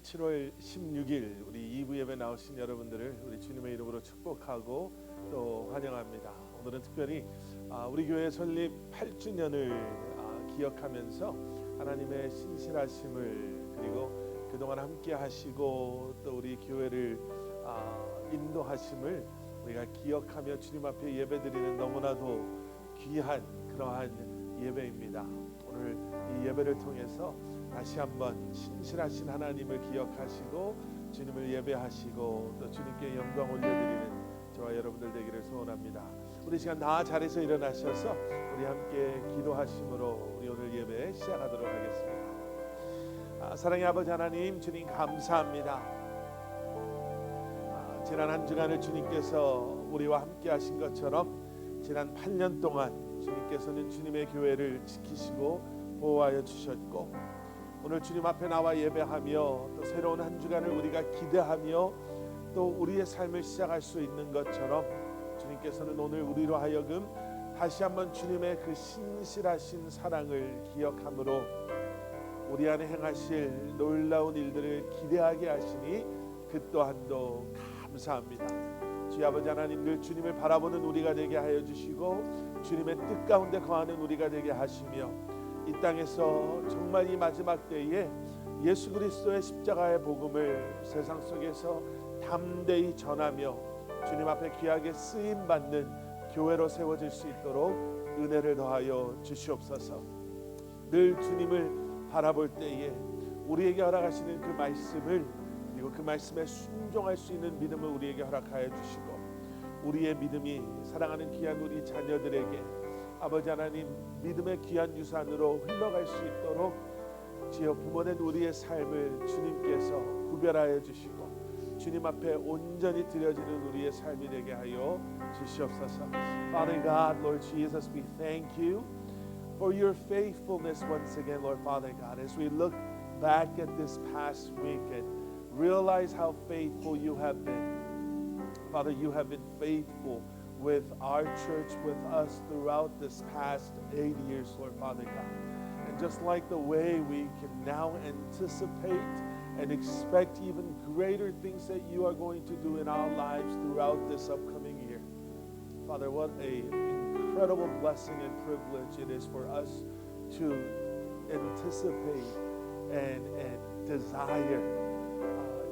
7월 16일 우리 2부 예배 나오신 여러분들을 우리 주님의 이름으로 축복하고 또 환영합니다. 오늘은 특별히 우리 교회 설립 8주년을 기억하면서 하나님의 신실하심을 그리고 그동안 함께 하시고 또 우리 교회를 인도하심을 우리가 기억하며 주님 앞에 예배드리는 너무나도 귀한 그러한 예배입니다. 오늘 이 예배를 통해서 다시 한번 신실하신 하나님을 기억하시고 주님을 예배하시고 또 주님께 영광 올려드리는 저와 여러분들 되기를 소원합니다. 우리 시간 다 자리에서 일어나셔서 우리 함께 기도하심으로 우리 오늘 예배 시작하도록 하겠습니다. 사랑의 아버지 하나님, 주님 감사합니다. 지난 한 주간을 주님께서 우리와 함께 하신 것처럼 지난 8년 동안 주님께서는 주님의 교회를 지키시고 보호하여 주셨고, 오늘 주님 앞에 나와 예배하며 또 새로운 한 주간을 우리가 기대하며 또 우리의 삶을 시작할 수 있는 것처럼 주님께서는 오늘 우리로 하여금 다시 한번 주님의 그 신실하신 사랑을 기억함으로 우리 안에 행하실 놀라운 일들을 기대하게 하시니 그 또한도 감사합니다. 주의 아버지 하나님, 늘 주님을 바라보는 우리가 되게 하여 주시고 주님의 뜻 가운데 거하는 우리가 되게 하시며 이 땅에서 정말 이 마지막 때에 예수 그리스도의 십자가의 복음을 세상 속에서 담대히 전하며 주님 앞에 귀하게 쓰임받는 교회로 세워질 수 있도록 은혜를 더하여 주시옵소서. 늘 주님을 바라볼 때에 우리에게 허락하시는 그 말씀을 그리고 그 말씀에 순종할 수 있는 믿음을 우리에게 허락하여 주시고 우리의 믿음이 사랑하는 귀한 우리 자녀들에게 아버지 하나님 믿음의 귀한 유산으로 흘러갈 수 있도록 주여 부모된 우리의 삶을 주님께서 구별하여 주시고 주님 앞에 온전히 드려지는 우리의 삶이 되게 하여 주시옵소서. Father God, Lord Jesus, we thank you for your faithfulness once again, Lord Father God, as we look back at this past week and realize how faithful you have been. Father, you have been faithful with our church, with us throughout this past 8 years, Lord Father God. And just like the way we can now anticipate and expect even greater things that you are going to do in our lives throughout this upcoming year. Father, what an incredible blessing and privilege it is for us to anticipate and desire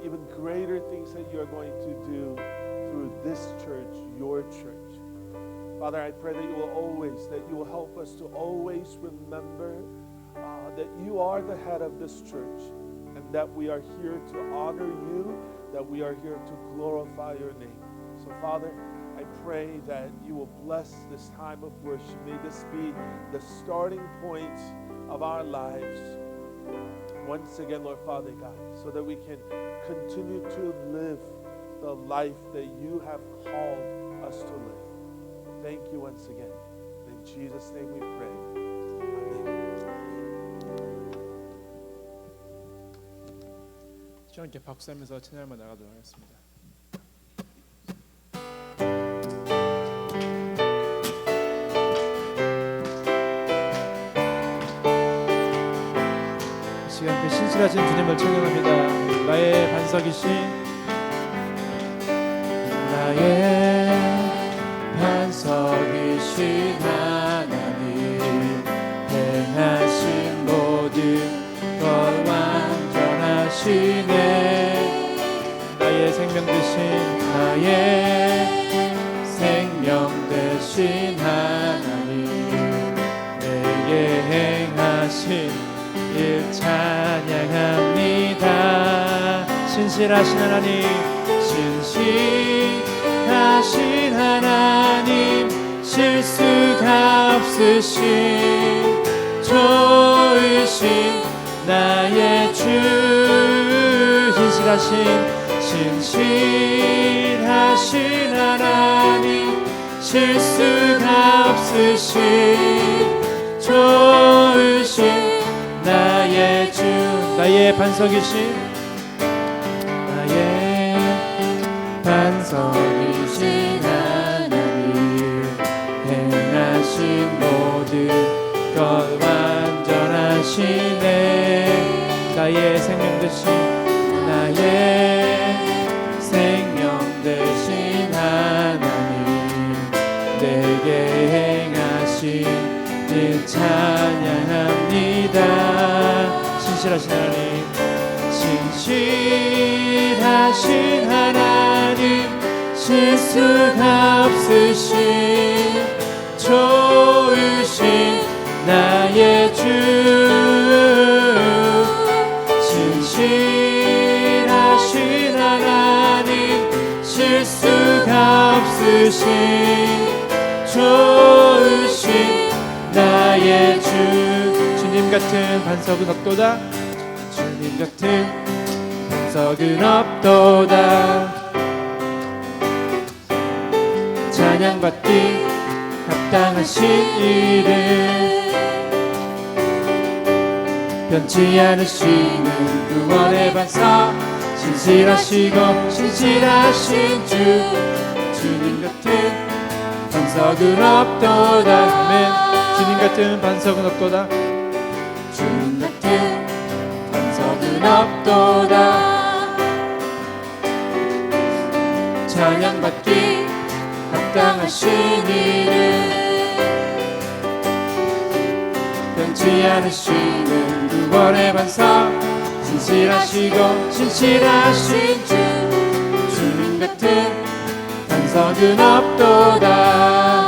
even greater things that you are going to do through this church, your church. Father, I pray that you will help us to always remember that you are the head of this church and that we are here to honor you, that we are here to glorify your name. So Father, I pray that you will bless this time of worship. May this be the starting point of our lives once again, Lord Father God, so that we can continue to live the life that you have called us to live. Thank you once again. In Jesus' name we pray. Amen. 함께 박수하면서 찬양을 나가도록 하겠습니다. 시간 그 신실하신 주님을 찬양합니다. 나의 반석이신 나의 반석이신 하나님, 행하신 모든 것 완전하시네. 나의 생명 되신 하나님, 내게 행하신 일 찬양합니다. 신실하신 하나님, 신실하신 하나님, 실수가 없으신 좋으신 나의 주. 신실하신 하나님, 실수가 없으신 좋으신 나의 주. 나의 반석이신 하나님, 행하신 모든 것 완전하시네. 나의 생명 되신 찬양합니다. 신실하신 하나님, 신실하신 하나님, 실수가 없으신 좋으신 나의 주, 신실하신 하나님, 실수가 없으신 좋으신 나의 주. 주님 같은 반석은 없도다. 주님 같은 반석은 없도다. 찬양받기 합당하신 이름, 변치 않으시는 구원의 반석, 신실하시고 신실하신 주. 주님 같은 반석은 없도다. 아멘. 주님 같은 반석은 없도다. 주님 같은 반석은 없도다. 찬양받기 합당하신 이름, 변치 않으시는 구원의 반석, 신실하시고 신실하신 주. 주님 같은 반석은 없도다.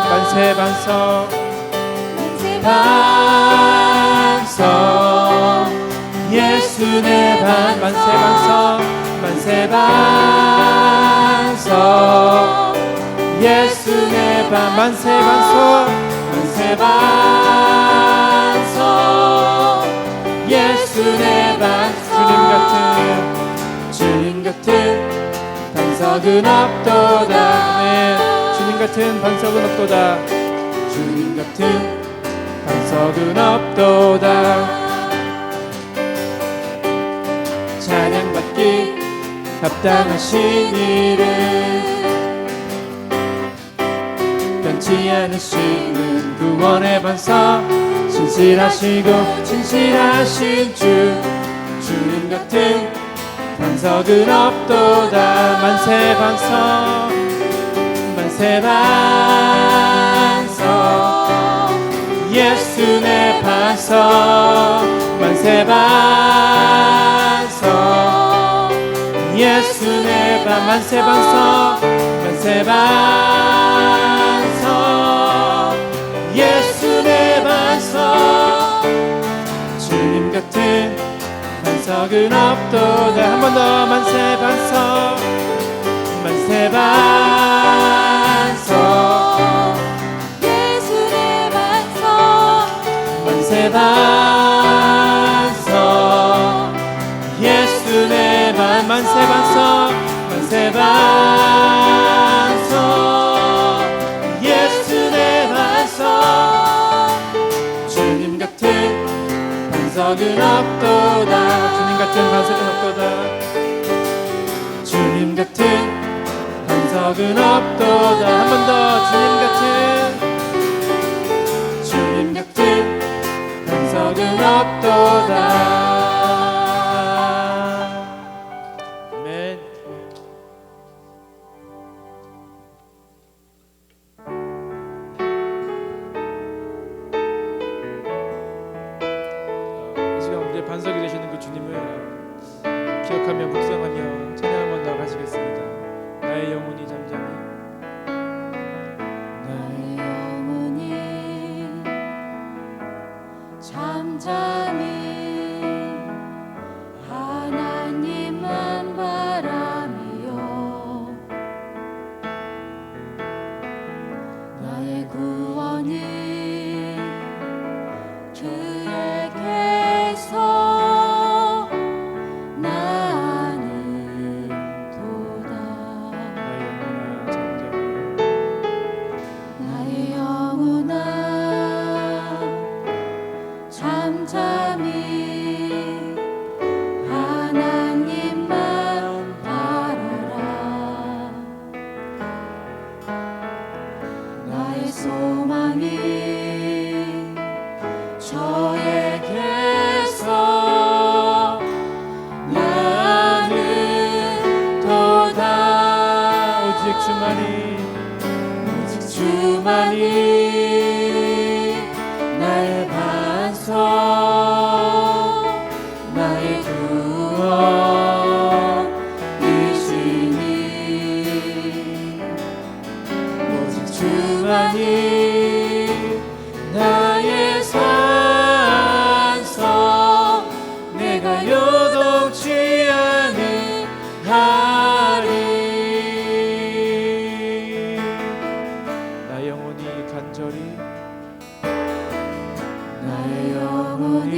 만세 반석, 반석 예수 내 반석, 만세 반석, 만세 반석 예수 내 반석, 만세 반석, 만세 반석 예수 내 반석. 주님 같은 반석은 없도다. 아멘. 주님 같은 반석은 없도다. 주님 같은 반석은 없도다. 찬양받기 합당하신 이름, 변치 않으시는 구원의 반석, 신실하시고 신실하신 주. 주님 같은 반석은 없도다. 만세 반석, 만세 반석 예수 내 반석, 만세 반석 예수 내 반석, 만세 반석, 만세 반석 예수 내 반석. 주님 같은 반석은 없도다. 한 번 더 만세 반석, 만세 반석 예수 내 반석, 만세 반석 예수 내 반석, 만세 반석, 만세 반석 예수 내 반석. 주님 같은 반석은 없도다. 주님 같은 반석은 없도다. 주님 같은 반석은 없도다. 한 번 더. 주님 같은 반석은 없도다. 아멘. 이 시간 우리의 반석이 되시는 그 주님을 기억하며 묵상하며 찬양 한번 더 하시겠습니다. 나의 영혼이 잠잠히, 나의 영혼이 잠잠히 하나님만 바라며, 나의 구원이 주에게서 나는 도다. 나의 영혼아 잠잠히, 나의 영혼아 잠잠히 하나님만 바라라. 나의 소망이 저에게서 나는 도다. 오직 주만이, 오직 주만이 나의 주만이 나의 산성 내가 요동치 아니하리 나의 영혼이 간절히 나의 영혼이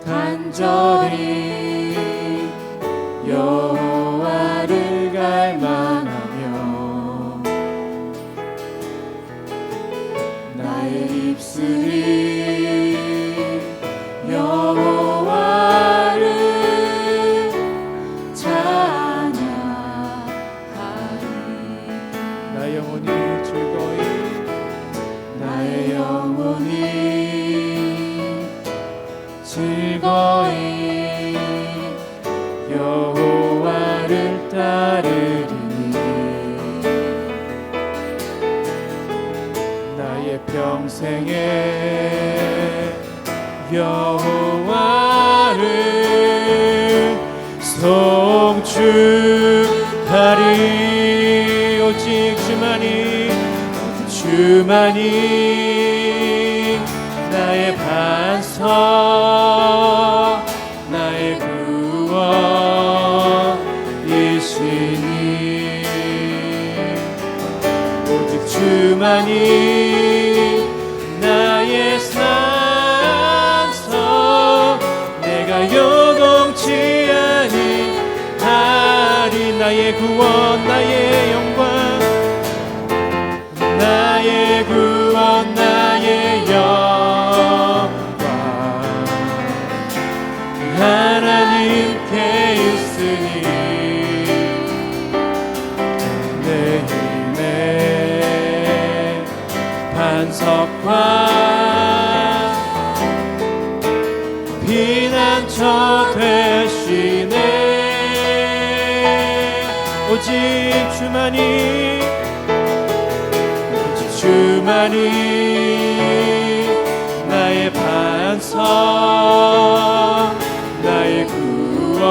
간절히 여호와를 갈망하며 나의 입술이 여호와를 찬양하리 나의 영혼이 즐거이 나의 영혼이 즐거이 여호와를 따르리니 나의 평생에 여호와를 송축하리 오직 주만이 나의 반석 나의 구원이시니 오직 주만이 나의 산성 내가 요동치 아니하리 나의 구원 나의 영광 나의 구원 나의 영광 하나님께 있으니 내 힘의 반석과 피난처 되시네 오직 주만이 나의 반석 나의 구원이시니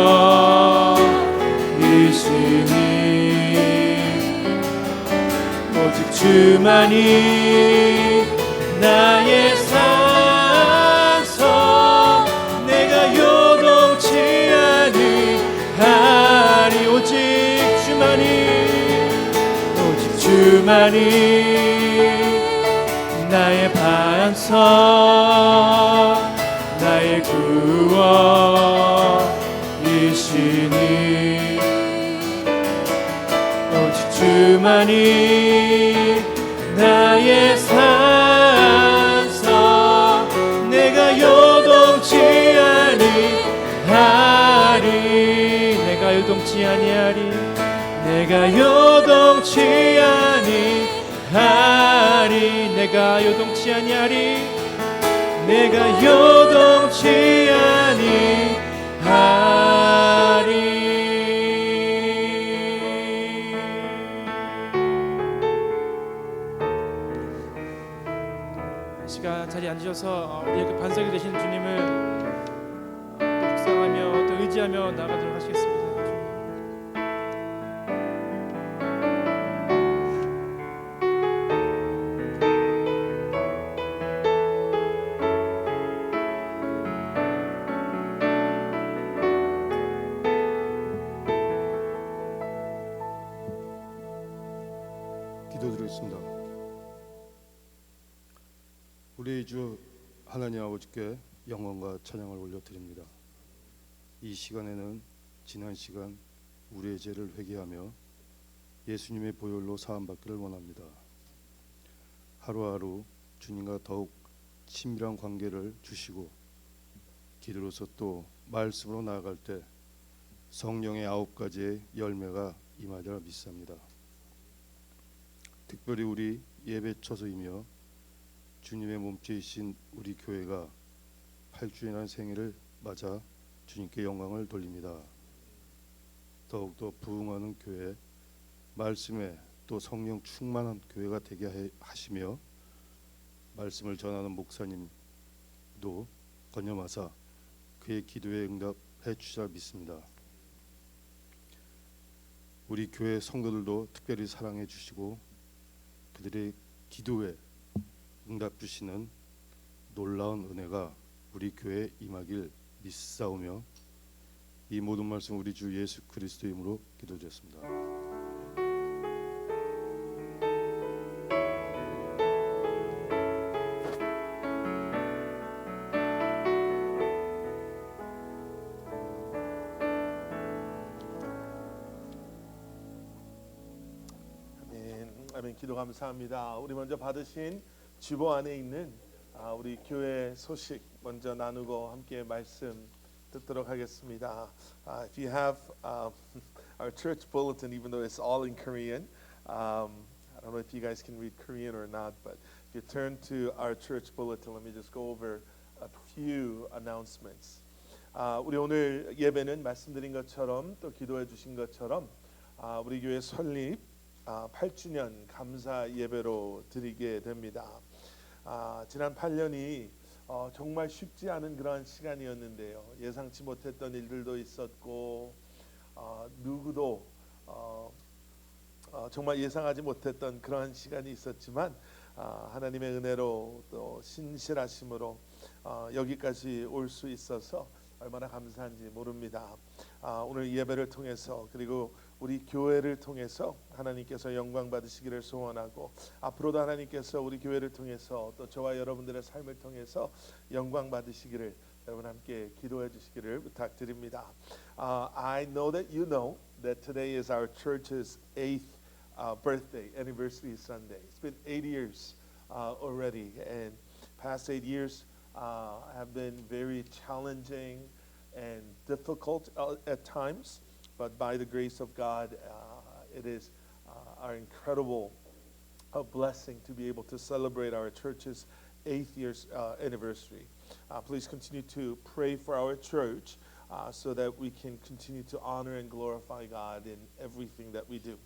오직 주만이 나의 산성 내가 요동치 아니하리 오직 주만이 나의 반석 나의 구원이시니 오직 주만이 나의 산성 내가 요동치 아니하리 내가 요동치 아니하리 내가 요동치 아니하리 내가 요동치 아니하리 내가 요동치 아니하리 시간 자리에 앉으셔서 우리의 그 반석이 되신 주님을 또 묵상하며 또 의지하며 나가도록 하시겠습니다. 기도드리겠습니다. 우리 주 하나님 아버지께 영광과 찬양을 올려드립니다. 이 시간에는 지난 시간 우리의 죄를 회개하며 예수님의 보혈로 사함받기를 원합니다. 하루하루 주님과 더욱 친밀한 관계를 주시고 기도로서 또 말씀으로 나아갈 때 성령의 9가지의 열매가 임하리라 믿습니다. 특별히 우리 예배 처소이며 주님의 몸체이신 우리 교회가 8주년의 생일을 맞아 주님께 영광을 돌립니다. 더욱더 부흥하는 교회, 말씀에 또 성령 충만한 교회가 되게 하시며 말씀을 전하는 목사님도 건념하사 그의 기도에 응답해 주시라 믿습니다. 우리 교회 성도들도 특별히 사랑해 주시고 그들의 기도에 응답 주시는 놀라운 은혜가 우리 교회에 임하길 믿사오며 이 모든 말씀 우리 주 예수 그리스도의 이름으로 기도드렸습니다. 아멘. 기도 감사합니다. 우리 먼저 받으신 주보 안에 있는 우리 교회 소식 먼저 나누고 함께 말씀 듣도록 하겠습니다. If you have our church bulletin, even though it's all in Korean, I don't know if you guys can read Korean or not, but if you turn to our church bulletin, let me just go over a few announcements. 우리 오늘 예배는 말씀드린 것처럼 또 기도해 주신 것처럼 우리 교회 설립 8주년 감사 예배로 드리게 됩니다. 지난 8년이 정말 쉽지 않은 그러한 시간이었는데요. 예상치 못했던 일들도 있었고 누구도 정말 예상하지 못했던 그러한 시간이 있었지만 하나님의 은혜로 또 신실하심으로 여기까지 올 수 있어서 얼마나 감사한지 모릅니다. 오늘 예배를 통해서 그리고 우리 교회를 통해서 하나님께서 영광 받으시기를 소원하고 앞으로도 하나님께서 우리 교회를 통해서 또 저와 여러분들의 삶을 통해서 영광 받으시기를 여러분 함께 기도해 주시기를 부탁드립니다. I know that you know that today is our church's 8th birthday anniversary Sunday. It's been 8 years already, and past 8 years have been very challenging and difficult at times, but by the grace of God, it is our incredible blessing to be able to celebrate our church's 8th year's anniversary. Please continue to pray for our church so that we can continue to honor and glorify God in everything that we do.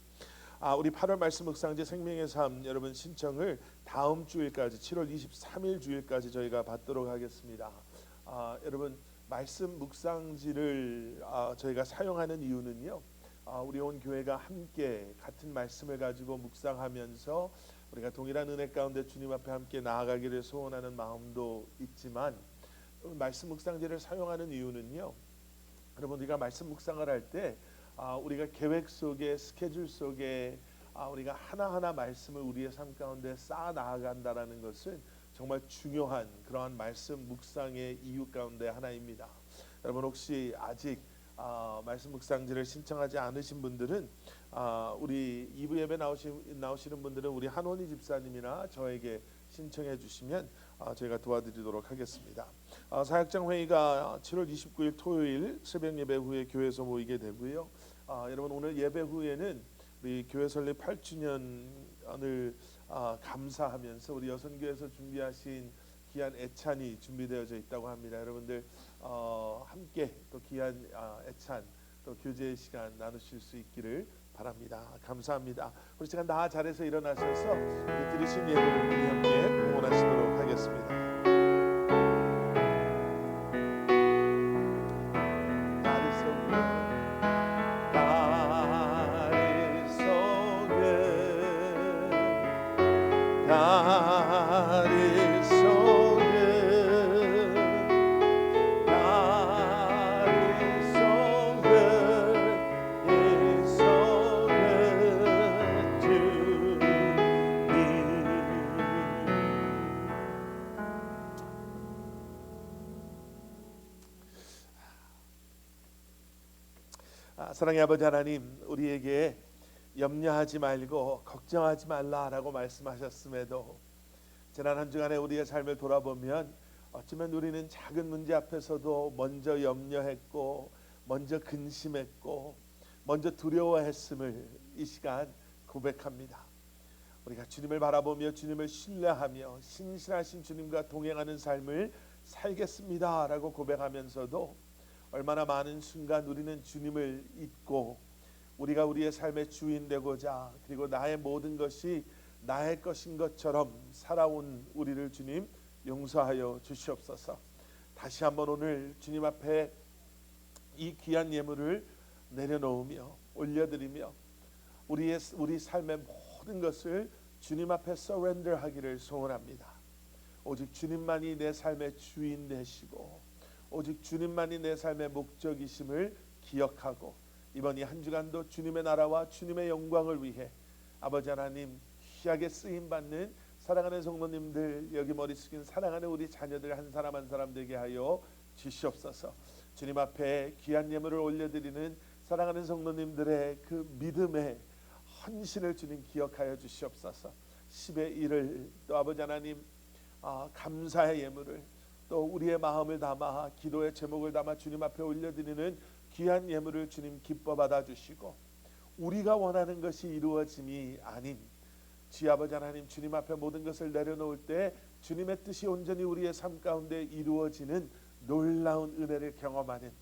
우리 8월 말씀 묵상제 생명의 삶 여러분 신청을 다음 주일까지 7월 23일 주일까지 저희가 받도록 하겠습니다. 여러분 말씀 묵상지를 저희가 사용하는 이유는요. 우리 온 교회가 함께 같은 말씀을 가지고 묵상하면서 우리가 동일한 은혜 가운데 주님 앞에 함께 나아가기를 소원하는 마음도 있지만 말씀 묵상지를 사용하는 이유는요. 여러분 우리가 말씀 묵상을 할 때 우리가 계획 속에 스케줄 속에 우리가 하나하나 말씀을 우리의 삶 가운데 쌓아 나아간다라는 것은 정말 중요한 그러한 말씀 묵상의 이유 가운데 하나입니다. 여러분 혹시 아직 말씀 묵상지를 신청하지 않으신 분들은 우리 2부 예배 나오시는 분들은 우리 한원희 집사님이나 저에게 신청해 주시면 저희가 도와드리도록 하겠습니다. 사역장 회의가 7월 29일 토요일 새벽 예배 후에 교회에서 모이게 되고요. 여러분 오늘 예배 후에는 우리 교회 설립 8주년을 감사하면서 우리 여선교회에서 준비하신 귀한 애찬이 준비되어져 있다고 합니다. 여러분들 함께 또 귀한 애찬 또 교제의 시간 나누실 수 있기를 바랍니다. 감사합니다. 우리 시간 다 자리에서 일어나셔서 우리 들으신 예배를 우리 함께 봉헌하시도록 하겠습니다. 사랑의 아버지 하나님, 우리에게 염려하지 말고 걱정하지 말라라고 말씀하셨음에도 지난 한 주간에 우리의 삶을 돌아보면 어쩌면 우리는 작은 문제 앞에서도 먼저 염려했고 먼저 근심했고 먼저 두려워했음을 이 시간 고백합니다. 우리가 주님을 바라보며 주님을 신뢰하며 신실하신 주님과 동행하는 삶을 살겠습니다라고 고백하면서도 얼마나 많은 순간 우리는 주님을 잊고 우리가 우리의 삶의 주인 되고자 그리고 나의 모든 것이 나의 것인 것처럼 살아온 우리를 주님 용서하여 주시옵소서. 다시 한번 오늘 주님 앞에 이 귀한 예물을 내려놓으며 올려드리며 우리 삶의 모든 것을 주님 앞에 서렌더하기를 소원합니다. 오직 주님만이 내 삶의 주인 되시고 오직 주님만이 내 삶의 목적이심을 기억하고 이번 이 한 주간도 주님의 나라와 주님의 영광을 위해 아버지 하나님 귀하게 쓰임 받는 사랑하는 성도님들, 여기 머리 숙인 사랑하는 우리 자녀들 한 사람 한 사람 되게 하여 주시옵소서. 주님 앞에 귀한 예물을 올려드리는 사랑하는 성도님들의 그 믿음의 헌신을 주님 기억하여 주시옵소서. 10의 1을 또 아버지 하나님 감사의 예물을 또 우리의 마음을 담아 기도의 제목을 담아 주님 앞에 올려드리는 귀한 예물을 주님 기뻐 받아주시고 우리가 원하는 것이 이루어짐이 아닌 주 아버지 하나님 주님 앞에 모든 것을 내려놓을 때 주님의 뜻이 온전히 우리의 삶 가운데 이루어지는 놀라운 은혜를 경험하는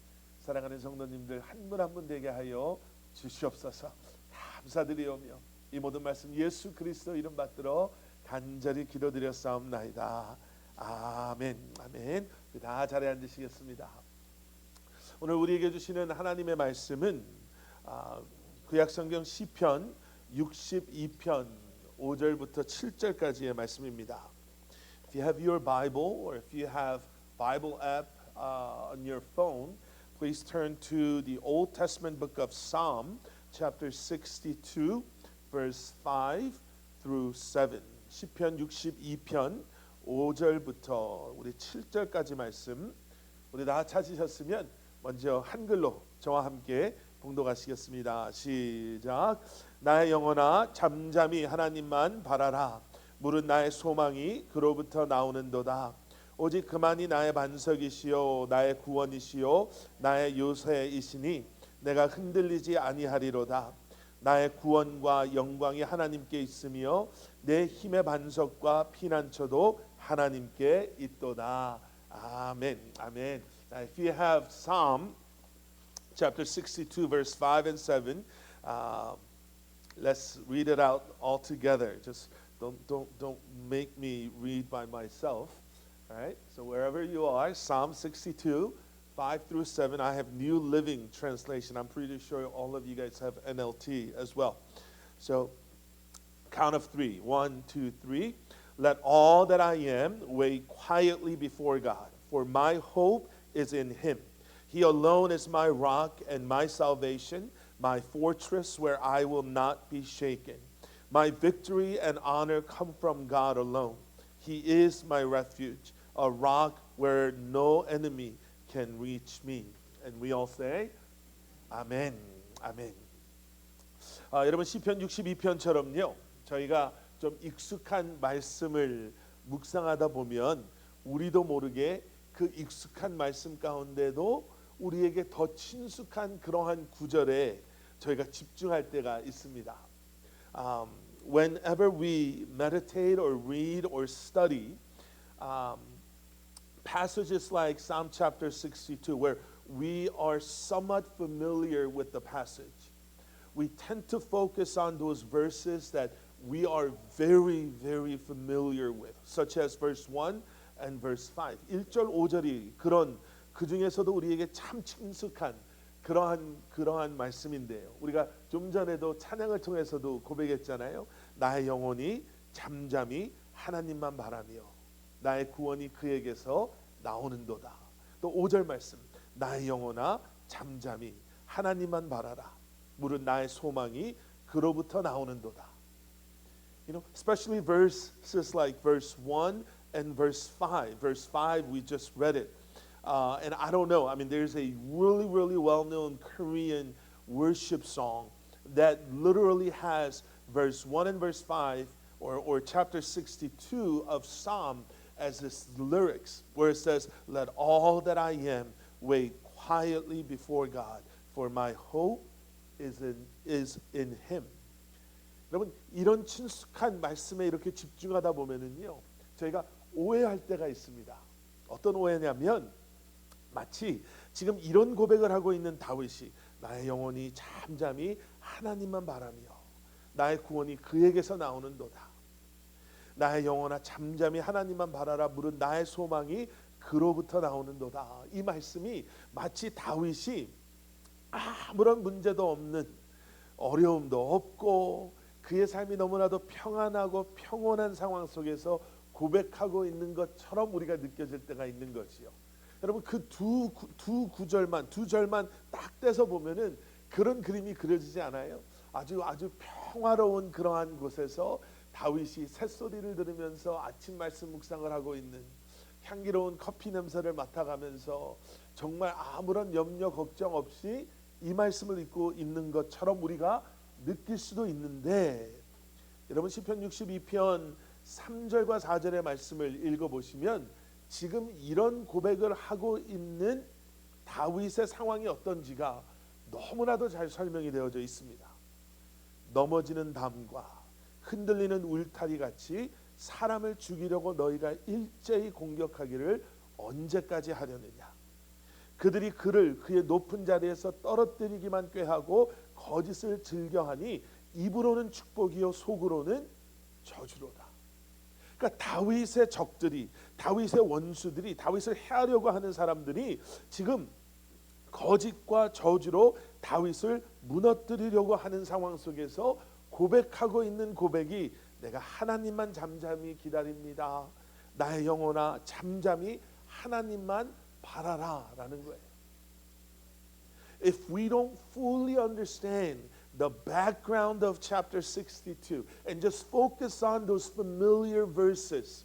사랑하는 성도님들 한 분 한 분 되게 하여 주시옵소서. 감사드리오며 이 모든 말씀 예수 그리스도 이름 받들어 간절히 기도드렸사옵나이다. 아멘. 아멘. 다 자리에 앉으시겠습니다. 오늘 우리에게 주시는 하나님의 말씀은 구약성경 시편 62편 5절부터 7절까지의 말씀입니다. If you have your Bible or if you have Bible app on your phone, please turn to the Old Testament book of Psalm, chapter 62, verse 5 through 7. 시편 62편 5절부터 우리 7절까지 말씀 우리 다 찾으셨으면 먼저 한글로 저와 함께 봉독하시겠습니다. 시작. 나의 영혼아 잠잠히 하나님만 바라라. 물은 나의 소망이 그로부터 나오는도다. 오직 그만이 나의 반석이시요 나의 구원이시요 나의 요새이시니 내가 흔들리지 아니하리로다. 나의 구원과 영광이 하나님께 있으며 내 힘의 반석과 피난처도 하나님께 있도다. 아멘. 아멘. Now, if you have Psalm chapter 62 verse 5 and 7, let's read it out all together. Just don't make me read by myself. All right? So wherever you are, Psalm 62 5 through 7. I have New Living Translation. I'm pretty sure all of you guys have NLT as well. So count of 3. 1, 2, 3. Let all that I am wait quietly before God, for my hope is in him. He alone is my rock and my salvation, my fortress where I will not be shaken. My victory and honor come from God alone. He is my refuge, a rock where no enemy can reach me. And we all say, Amen. Amen. 여러분 시편 62편처럼요. 저희가 좀 익숙한 말씀을 묵상하다 보면 우리도 모르게 그 익숙한 말씀 가운데도 우리에게 더 친숙한 그러한 구절에 저희가 집중할 때가 있습니다. Whenever we meditate or read or study passages like Psalm chapter 62, where we are somewhat familiar with the passage, we tend to focus on those verses that we are very, very familiar with, such as verse 1 and verse 5. 1절, 5절이 그런 그 중에서도 우리에게 참 친숙한 그러한 말씀인데요. 우리가 좀 전에도 찬양을 통해서도 고백했잖아요. 나의 영혼이 잠잠히 하나님만 바라며 나의 구원이 그에게서 나오는도다. 또 5절 말씀. 나의 영혼아 잠잠히 하나님만 바라라. 물은 나의 소망이 그로부터 나오는도다. You know, especially verses like verse 1 and verse 5. Verse 5 we just read it. And I don't know, I mean there's a really, really well-known Korean worship song that literally has verse 1 and verse 5 or chapter 62 of Psalm as its lyrics where it says, let all that I am wait quietly before God, for my hope is in Him. 여러분 이런 친숙한 말씀에 이렇게 집중하다 보면은요 저희가 오해할 때가 있습니다. 어떤 오해냐면 마치 지금 이런 고백을 하고 있는 다윗이 나의 영혼이 잠잠히 하나님만 바라며 나의 구원이 그에게서 나오는도다. 나의 영혼아 잠잠히 하나님만 바라라. 물은 나의 소망이 그로부터 나오는도다. 이 말씀이 마치 다윗이 아무런 문제도 없는 어려움도 없고 그의 삶이 너무나도 평안하고 평온한 상황 속에서 고백하고 있는 것처럼 우리가 느껴질 때가 있는 것이요. 여러분 그 두 구절만 두 절만 딱 떼서 보면은 그런 그림이 그려지지 않아요? 아주 평화로운 그러한 곳에서 다윗이 새소리를 들으면서 아침 말씀 묵상을 하고 있는, 향기로운 커피 냄새를 맡아가면서 정말 아무런 염려 걱정 없이 이 말씀을 읽고 있는 것처럼 우리가 느낄 수도 있는데, 여러분 시편 62편 3절과 4절의 말씀을 읽어보시면 지금 이런 고백을 하고 있는 다윗의 상황이 어떤지가 너무나도 잘 설명이 되어져 있습니다. 넘어지는 담과 흔들리는 울타리 같이 사람을 죽이려고 너희가 일제히 공격하기를 언제까지 하려느냐. 그들이 그를 그의 높은 자리에서 떨어뜨리기만 꾀하고 거짓을 즐겨하니 입으로는 축복이요 속으로는 저주로다. 그러니까 다윗의 적들이, 다윗의 원수들이, 다윗을 해하려고 하는 사람들이 지금 거짓과 저주로 다윗을 무너뜨리려고 하는 상황 속에서 고백하고 있는 고백이, 내가 하나님만 잠잠히 기다립니다. 나의 영혼아 잠잠히 하나님만 바라라 라는 거예요. If we don't fully understand the background of chapter 62 and just focus on those familiar verses,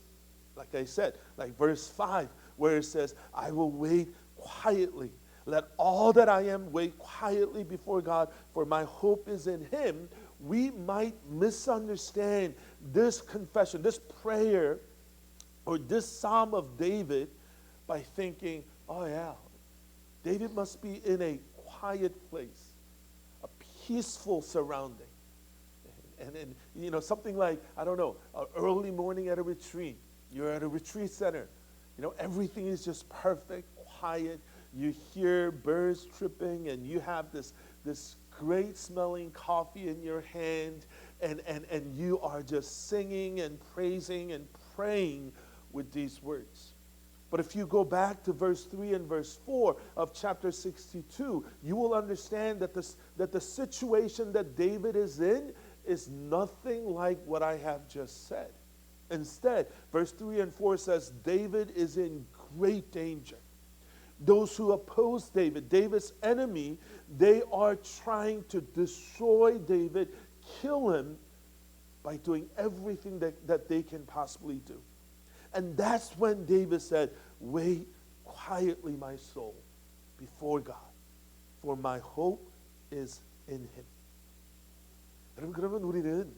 like I said, like verse 5 where it says, I will wait quietly. Let all that I am wait quietly before God, for my hope is in Him. We might misunderstand this confession, this prayer, or this Psalm of David by thinking, oh yeah, David must be in a quiet place, a peaceful surrounding. And you know, something like, I don't know, early morning at a retreat. You're at a retreat center. You know, everything is just perfect, quiet. You hear birds tripping and you have this great smelling coffee in your hand, and you are just singing and praising and praying with these words. But if you go back to verse 3 and verse 4 of chapter 62, you will understand that the situation that David is in is nothing like what I have just said. Instead, verse 3 and 4 says David is in great danger. Those who oppose David, David's enemy, they are trying to destroy David, kill him by doing everything that they can possibly do. And that's when David said, wait quietly, my soul, before God, for my hope is in Him. 여러분, 그러면 우리는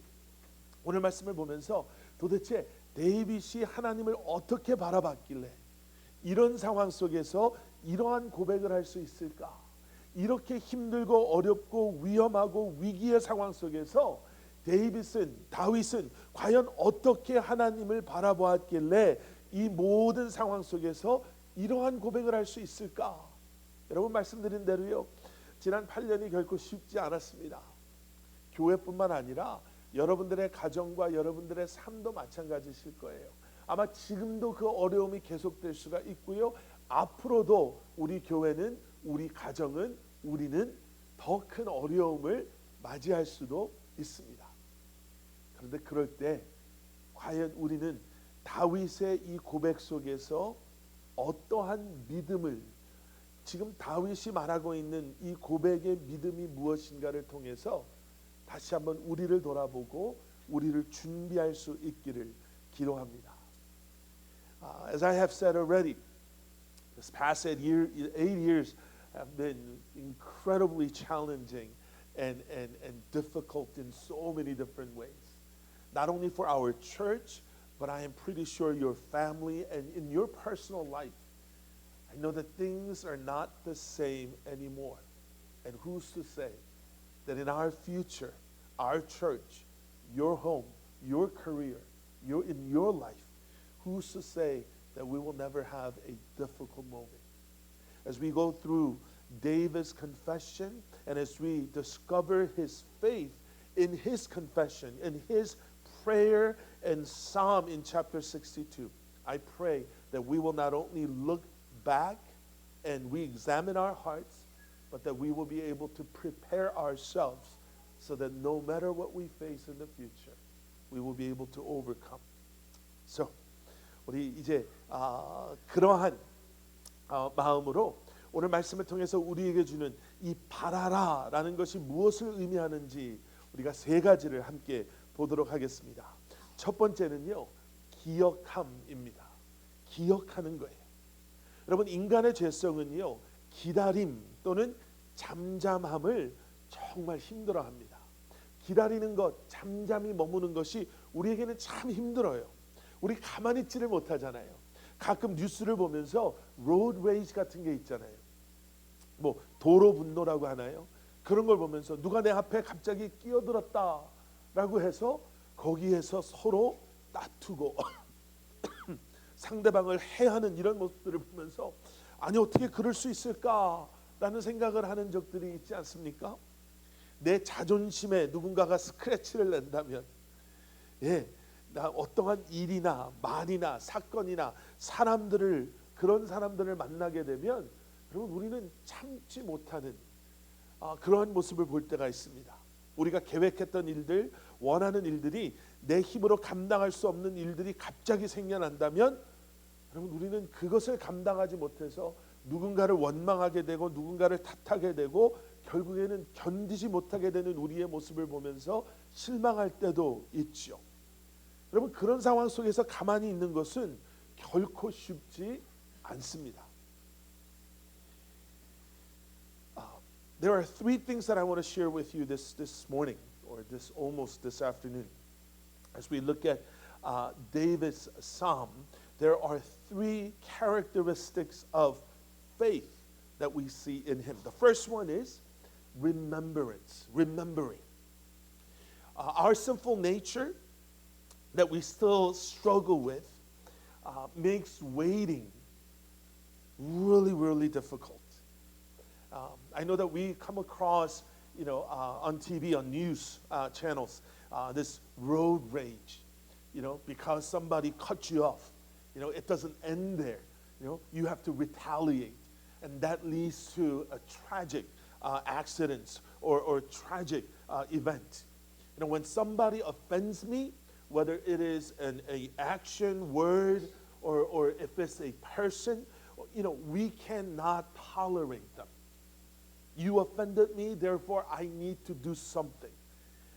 오늘 말씀을 보면서 도대체 데이빗이 하나님을 어떻게 바라봤길래 이런 상황 속에서 이러한 고백을 할 수 있을까? 이렇게 힘들고 어렵고 위험하고 위기의 상황 속에서 다윗은 과연 어떻게 하나님을 바라보았길래 이 모든 상황 속에서 이러한 고백을 할 수 있을까? 여러분 말씀드린 대로요, 지난 8년이 결코 쉽지 않았습니다. 교회뿐만 아니라 여러분들의 가정과 여러분들의 삶도 마찬가지실 거예요. 아마 지금도 그 어려움이 계속될 수가 있고요. 앞으로도 우리 교회는, 우리 가정은, 우리는 더 큰 어려움을 맞이할 수도 있습니다. 그런데 그럴 때 과연 우리는 다윗의 이 고백 속에서 어떠한 믿음을, 지금 다윗이 말하고 있는 이 고백의 믿음이 무엇인가를 통해서 다시 한번 우리를 돌아보고 우리를 준비할 수 있기를 기도합니다. As I have said already, this past 8 years have been incredibly challenging and difficult in so many different ways. Not only for our church, but I am pretty sure your family and in your personal life. I know that things are not the same anymore. And who's to say that in our future, our church, your home, your career, in your life, who's to say that we will never have a difficult moment? As we go through David's confession and as we discover his faith in his confession, in his prayer and psalm in chapter 62, I pray that we will not only look back and we examine our hearts, but that we will be able to prepare ourselves so that no matter what we face in the future, we will be able to overcome. So 우리 이제 그러한 마음으로 오늘 말씀을 통해서 우리에게 주는 이 바라라라는 것이 무엇을 의미하는지 우리가 세 가지를 함께 보도록 하겠습니다. 첫 번째는요, 기억함입니다. 기억하는 거예요. 여러분, 인간의 죄성은요, 기다림 또는 잠잠함을 정말 힘들어합니다. 기다리는 것, 잠잠히 머무는 것이 우리에게는 참 힘들어요. 우리 가만히 있지를 못하잖아요. 가끔 뉴스를 보면서 로드 레이지 같은 게 있잖아요. 뭐 도로 분노라고 하나요? 그런 걸 보면서 누가 내 앞에 갑자기 끼어들었다라고 해서 거기에서 서로 다투고 상대방을 해하는 이런 모습들을 보면서 아니 어떻게 그럴 수 있을까라는 생각을 하는 적들이 있지 않습니까? 내 자존심에 누군가가 스크래치를 낸다면 나 어떠한 일이나 말이나 사건이나 그런 사람들을 만나게 되면 여러분 우리는 참지 못하는 그러한 모습을 볼 때가 있습니다. 우리가 계획했던 일들, 원하는 일들이 내 힘으로 감당할 수 없는 일들이 갑자기 생겨난다면 여러분 우리는 그것을 감당하지 못해서 누군가를 원망하게 되고 누군가를 탓하게 되고 결국에는 견디지 못하게 되는 우리의 모습을 보면서 실망할 때도 있죠. 여러분 그런 상황 속에서 가만히 있는 것은 결코 쉽지 않습니다. There are three things that I want to share with you this morning, or almost this afternoon. As we look at David's psalm, there are three characteristics of faith that we see in him. The first one is remembrance, remembering. Our sinful nature that we still struggle with makes waiting really, really difficult. I know that we come across, on TV, on news channels, this road rage, because somebody cut you off. It doesn't end there. You have to retaliate, and that leads to a tragic accidents or tragic event. When somebody offends me, whether it is an action, word, or if it's a person, we cannot tolerate them. You offended me, therefore I need to do something.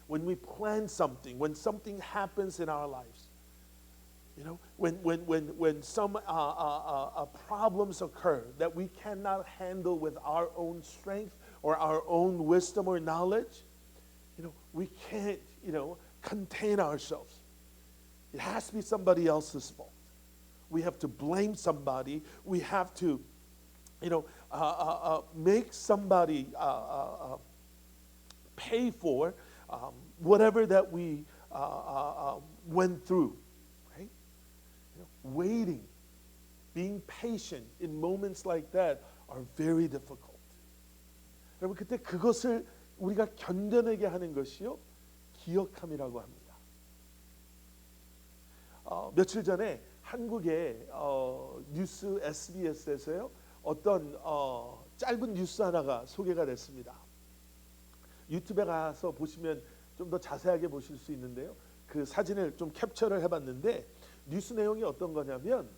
When we plan something, when something happens in our lives, when some problems occur that we cannot handle with our own strength or our own wisdom or knowledge, we can't, contain ourselves. It has to be somebody else's fault. We have to blame somebody. We have to, make somebody pay for whatever that we went through. Right? Waiting, being patient in moments like that are very difficult. 여러분 그때 그것을 우리가 견뎌내게 하는 것이요 기억함이라고 합니다. 며칠 전에 한국의 뉴스 SBS에서요 어떤 짧은 뉴스 하나가 소개가 됐습니다. 유튜브에 가서 보시면 좀 더 자세하게 보실 수 있는데요. 그 사진을 좀 캡처를 해봤는데 뉴스 내용이 어떤 거냐면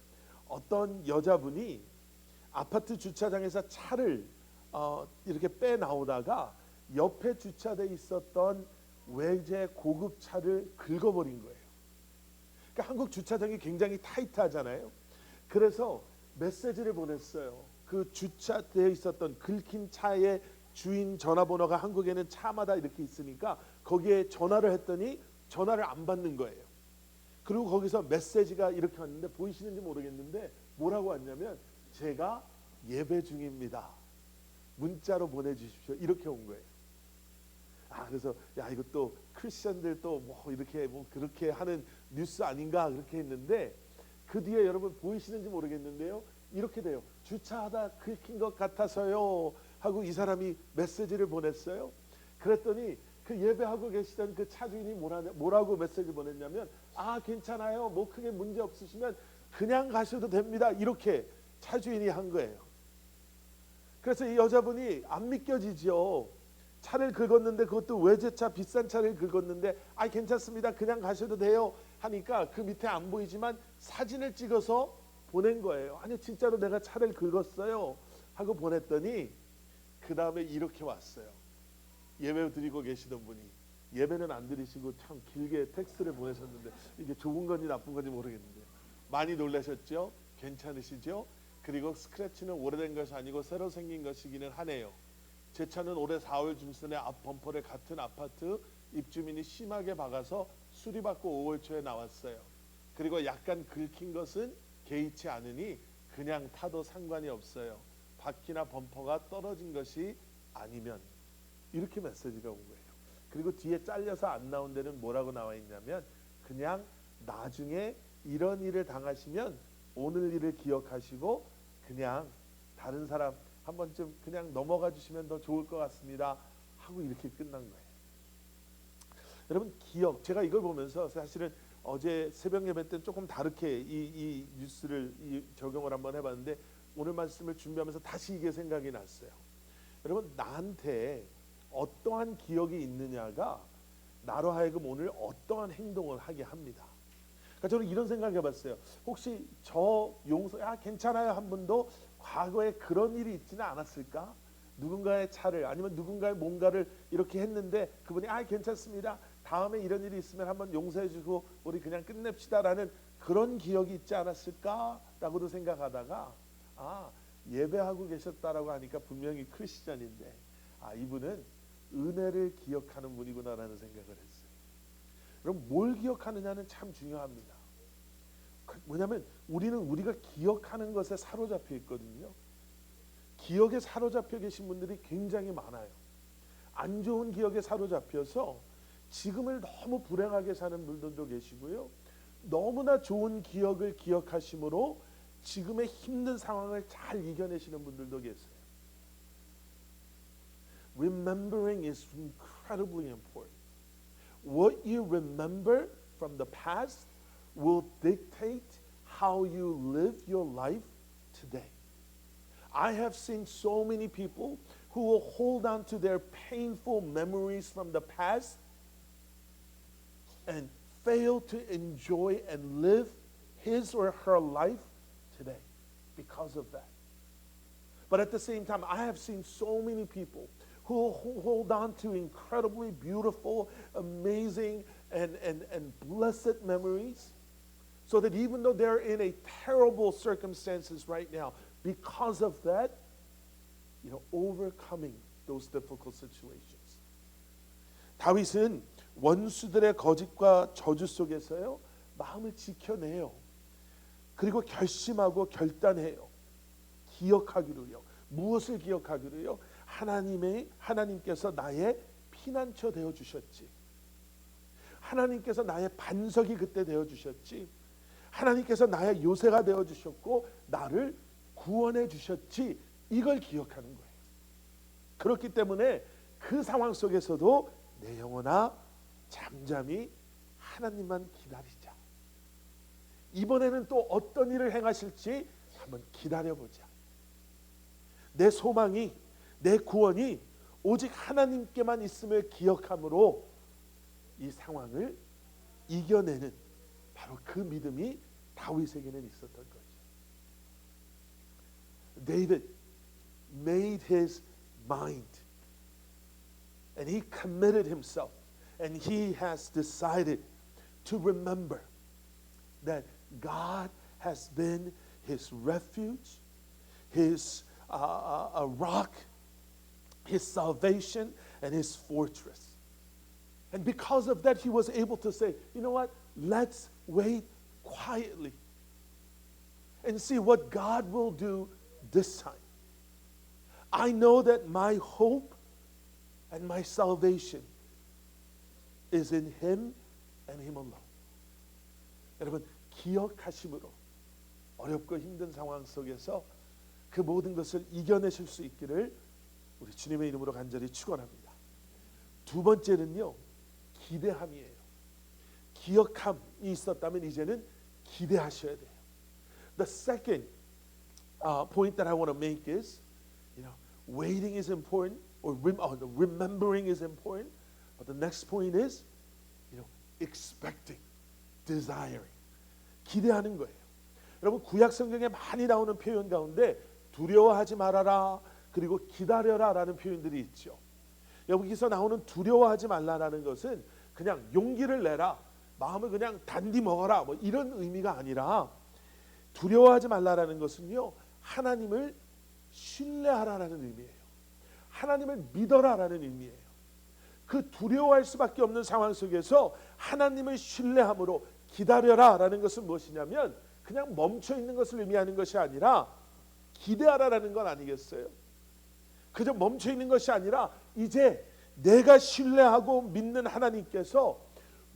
어떤 여자분이 아파트 주차장에서 차를 이렇게 빼 나오다가 옆에 주차돼 있었던 외제 고급 차를 긁어버린 거예요. 그러니까 한국 주차장이 굉장히 타이트하잖아요. 그래서 메시지를 보냈어요. 그 주차되어 있었던 긁힌 차의 주인 전화번호가 한국에는 차마다 이렇게 있으니까 거기에 전화를 했더니 전화를 안 받는 거예요. 그리고 거기서 메시지가 이렇게 왔는데 보이시는지 모르겠는데 뭐라고 왔냐면 제가 예배 중입니다. 문자로 보내주십시오. 이렇게 온 거예요. 그래서 이것도 크리스천들도 뭐 이렇게 뭐 그렇게 하는 뉴스 아닌가 그렇게 했는데 그 뒤에 여러분 보이시는지 모르겠는데요. 이렇게 돼요. 주차하다 긁힌 것 같아서요 하고 이 사람이 메시지를 보냈어요. 그랬더니 그 예배하고 계시던 그 차 주인이 뭐라고 메시지 보냈냐면 괜찮아요. 뭐 크게 문제 없으시면 그냥 가셔도 됩니다. 이렇게 차 주인이 한 거예요. 그래서 이 여자분이 안 믿겨지죠. 차를 긁었는데 그것도 외제차 비싼 차를 긁었는데 아 괜찮습니다. 그냥 가셔도 돼요. 하니까 그 밑에 안 보이지만 사진을 찍어서 보낸 거예요. 아니 진짜로 내가 차를 긁었어요. 하고 보냈더니 그 다음에 이렇게 왔어요. 예배 드리고 계시던 분이 예배는 안 드리시고 참 길게 텍스트를 보내셨는데 이게 좋은 건지 나쁜 건지 모르겠는데요. 많이 놀라셨죠? 괜찮으시죠? 그리고 스크래치는 오래된 것이 아니고 새로 생긴 것이기는 하네요. 제 차는 올해 4월 중순에 앞 범퍼를 같은 아파트 입주민이 심하게 박아서 수리받고 5월 초에 나왔어요. 그리고 약간 긁힌 것은 개의치 않으니 그냥 타도 상관이 없어요. 바퀴나 범퍼가 떨어진 것이 아니면. 이렇게 메시지가 온 거예요. 그리고 뒤에 잘려서 안 나온 데는 뭐라고 나와 있냐면 그냥 나중에 이런 일을 당하시면 오늘 일을 기억하시고 그냥 다른 사람 한 번쯤 그냥 넘어가 주시면 더 좋을 것 같습니다 하고 이렇게 끝난 거예요. 여러분 기억, 제가 이걸 보면서 사실은 어제 새벽 예배 때는 조금 다르게 이 뉴스를 적용을 한번 해봤는데 오늘 말씀을 준비하면서 다시 이게 생각이 났어요. 여러분 나한테 어떠한 기억이 있느냐가 나로 하여금 오늘 어떠한 행동을 하게 합니다. 그러니까 저는 이런 생각 해봤어요. 혹시 저 용서 괜찮아요 한 분도 과거에 그런 일이 있지는 않았을까? 누군가의 차를 아니면 누군가의 뭔가를 이렇게 했는데 그분이 괜찮습니다. 다음에 이런 일이 있으면 한번 용서해주고 우리 그냥 끝냅시다라는 그런 기억이 있지 않았을까라고도 생각하다가 예배하고 계셨다라고 하니까 분명히 크리스찬인데 이분은 은혜를 기억하는 분이구나라는 생각을 했어요. 그럼 뭘 기억하느냐는 참 중요합니다. 뭐냐면 우리는 우리가 기억하는 것에 사로잡혀 있거든요. 기억에 사로잡혀 계신 분들이 굉장히 많아요. 안 좋은 기억에 사로잡혀서 지금을 너무 불행하게 사는 분들도 계시고요. 너무나 좋은 기억을 기억하심으로 지금의 힘든 상황을 잘 이겨내시는 분들도 계세요. Remembering is incredibly important. What you remember from the past will dictate how you live your life today. I have seen so many people who will hold on to their painful memories from the past and fail to enjoy and live his or her life today because of that. But at the same time, I have seen so many people who hold on to incredibly beautiful, amazing, and blessed memories, so that even though they're in a terrible circumstances right now, because of that, overcoming those difficult situations. 다윗은 원수들의 거짓과 저주 속에서요 마음을 지켜내요. 그리고 결심하고 결단해요. 기억하기로요. 무엇을 기억하기로요? 하나님께서 나의 피난처 되어 주셨지. 하나님께서 나의 반석이 그때 되어 주셨지. 하나님께서 나의 요새가 되어 주셨고 나를 구원해 주셨지. 이걸 기억하는 거예요. 그렇기 때문에 그 상황 속에서도 내 영혼아 잠잠히 하나님만 기다리자. 이번에는 또 어떤 일을 행하실지 한번 기다려보자. 내 소망이, 내 구원이 오직 하나님께만 있음을 기억함으로 이 상황을 이겨내는 바로 그 믿음이 다윗에게는 있었던 거죠. David made his mind and he committed himself and he has decided to remember that God has been his refuge, his a rock, his salvation, and his fortress. And because of that, he was able to say, you know what? Let's wait quietly and see what God will do this time. I know that my hope and my salvation is in him and him alone. 여러분, 기억하심으로 어렵고 힘든 상황 속에서 그 모든 것을 이겨내실 수 있기를 우리 주님의 이름으로 간절히 축원합니다. 두 번째는요, 기대함이에요. 기억함이 있었다면 이제는 기대하셔야 돼요. The second point that I want to make is, waiting is important, remembering is important. But the next point is, expecting, desiring. 기대하는 거예요. 여러분 구약 성경에 많이 나오는 표현 가운데 두려워하지 말아라 그리고 기다려라라는 표현들이 있죠. 여기서 나오는 두려워하지 말라라는 것은 그냥 용기를 내라, 마음을 그냥 단디 먹어라 뭐 이런 의미가 아니라 두려워하지 말라라는 것은요 하나님을 신뢰하라라는 의미예요. 하나님을 믿어라라는 의미예요. 그 두려워할 수밖에 없는 상황 속에서 하나님을 신뢰함으로 기다려라라는 것은 무엇이냐면 그냥 멈춰 있는 것을 의미하는 것이 아니라 기대하라라는 건 아니겠어요? 그저 멈춰 있는 것이 아니라 이제 내가 신뢰하고 믿는 하나님께서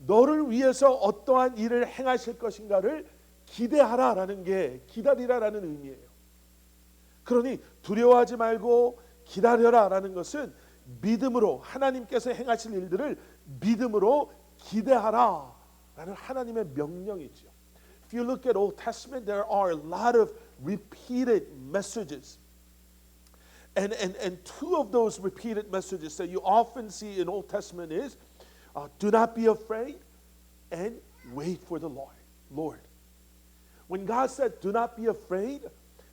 너를 위해서 어떠한 일을 행하실 것인가를 기대하라라는 게 기다리라라는 의미예요. 그러니 두려워하지 말고 기다려라라는 것은 믿음으로 하나님께서 행하실 일들을 믿음으로 기대하라라는 하나님의 명령이죠. If you look at Old Testament, there are a lot of repeated messages. And two of those repeated messages that you often see in Old Testament is do not be afraid and wait for the Lord. When God said do not be afraid,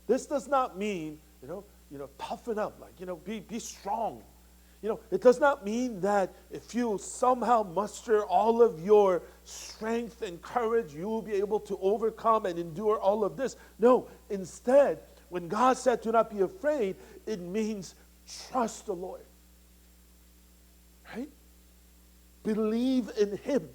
this does not mean toughen up, like be strong. It does not mean that if you somehow muster all of your strength and courage, you will be able to overcome and endure all of this. No, instead, when God said do not be afraid, it means trust the Lord. Right? Believe in Him,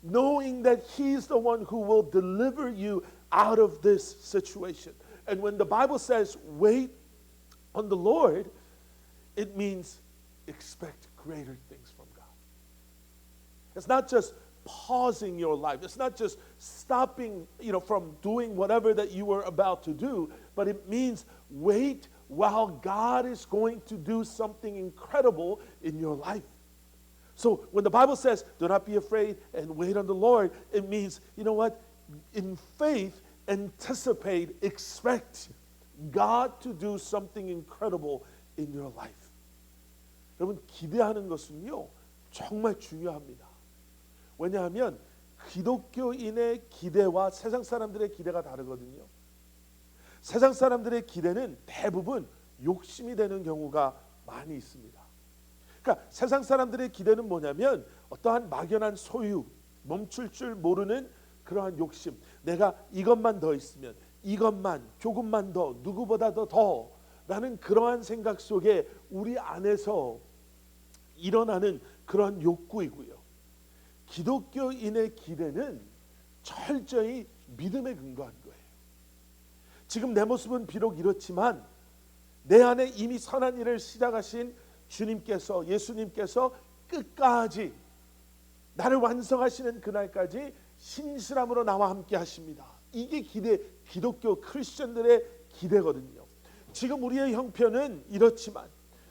knowing that He's the one who will deliver you out of this situation. And when the Bible says wait on the Lord, it means expect greater things from God. It's not just pausing your life. It's not just stopping, from doing whatever that you were about to do, but it means wait while God is going to do something incredible in your life. So when the Bible says, do not be afraid and wait on the Lord, it means, in faith, anticipate, expect God to do something incredible in your life. 여러분 기대하는 것은요 정말 중요합니다. 왜냐하면 기독교인의 기대와 세상 사람들의 기대가 다르거든요. 세상 사람들의 기대는 대부분 욕심이 되는 경우가 많이 있습니다. 그러니까 세상 사람들의 기대는 뭐냐면 어떠한 막연한 소유, 멈출 줄 모르는 그러한 욕심. 내가 이것만 더 있으면, 이것만 조금만 더, 누구보다도 더 라는 그러한 생각 속에 우리 안에서 일어나는 그러한 욕구이고요. 기독교인의 기대는 철저히 믿음에 근거한 거예요. 지금 내 모습은 비록 이렇지만 내 안에 이미 선한 일을 시작하신 주님께서, 예수님께서 끝까지 나를 완성하시는 그날까지 신실함으로 나와 함께 하십니다. 이게 기독교 크리스천들의 기대거든요. 지금 우리의 형편은 이렇지만,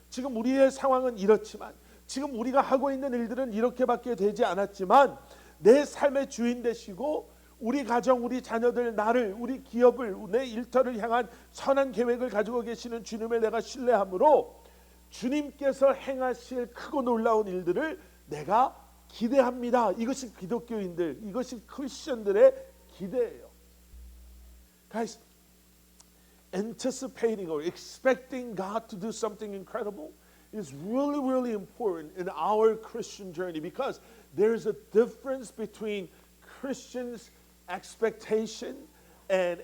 지금 우리의 상황은 이렇지만, 지금 우리가 하고 있는 일들은 이렇게밖에 되지 않았지만 내 삶의 주인 되시고 우리 가정, 우리 자녀들, 나를, 우리 기업을, 내 일터를 향한 선한 계획을 가지고 계시는 주님을 내가 신뢰함으로 주님께서 행하실 크고 놀라운 일들을 내가 기대합니다. 이것이 기독교인들, 이것이 크리스천들의 기대예요. Guys, anticipating or expecting God to do something incredible is really, really important in our Christian journey because there's a difference between Christians' expectation and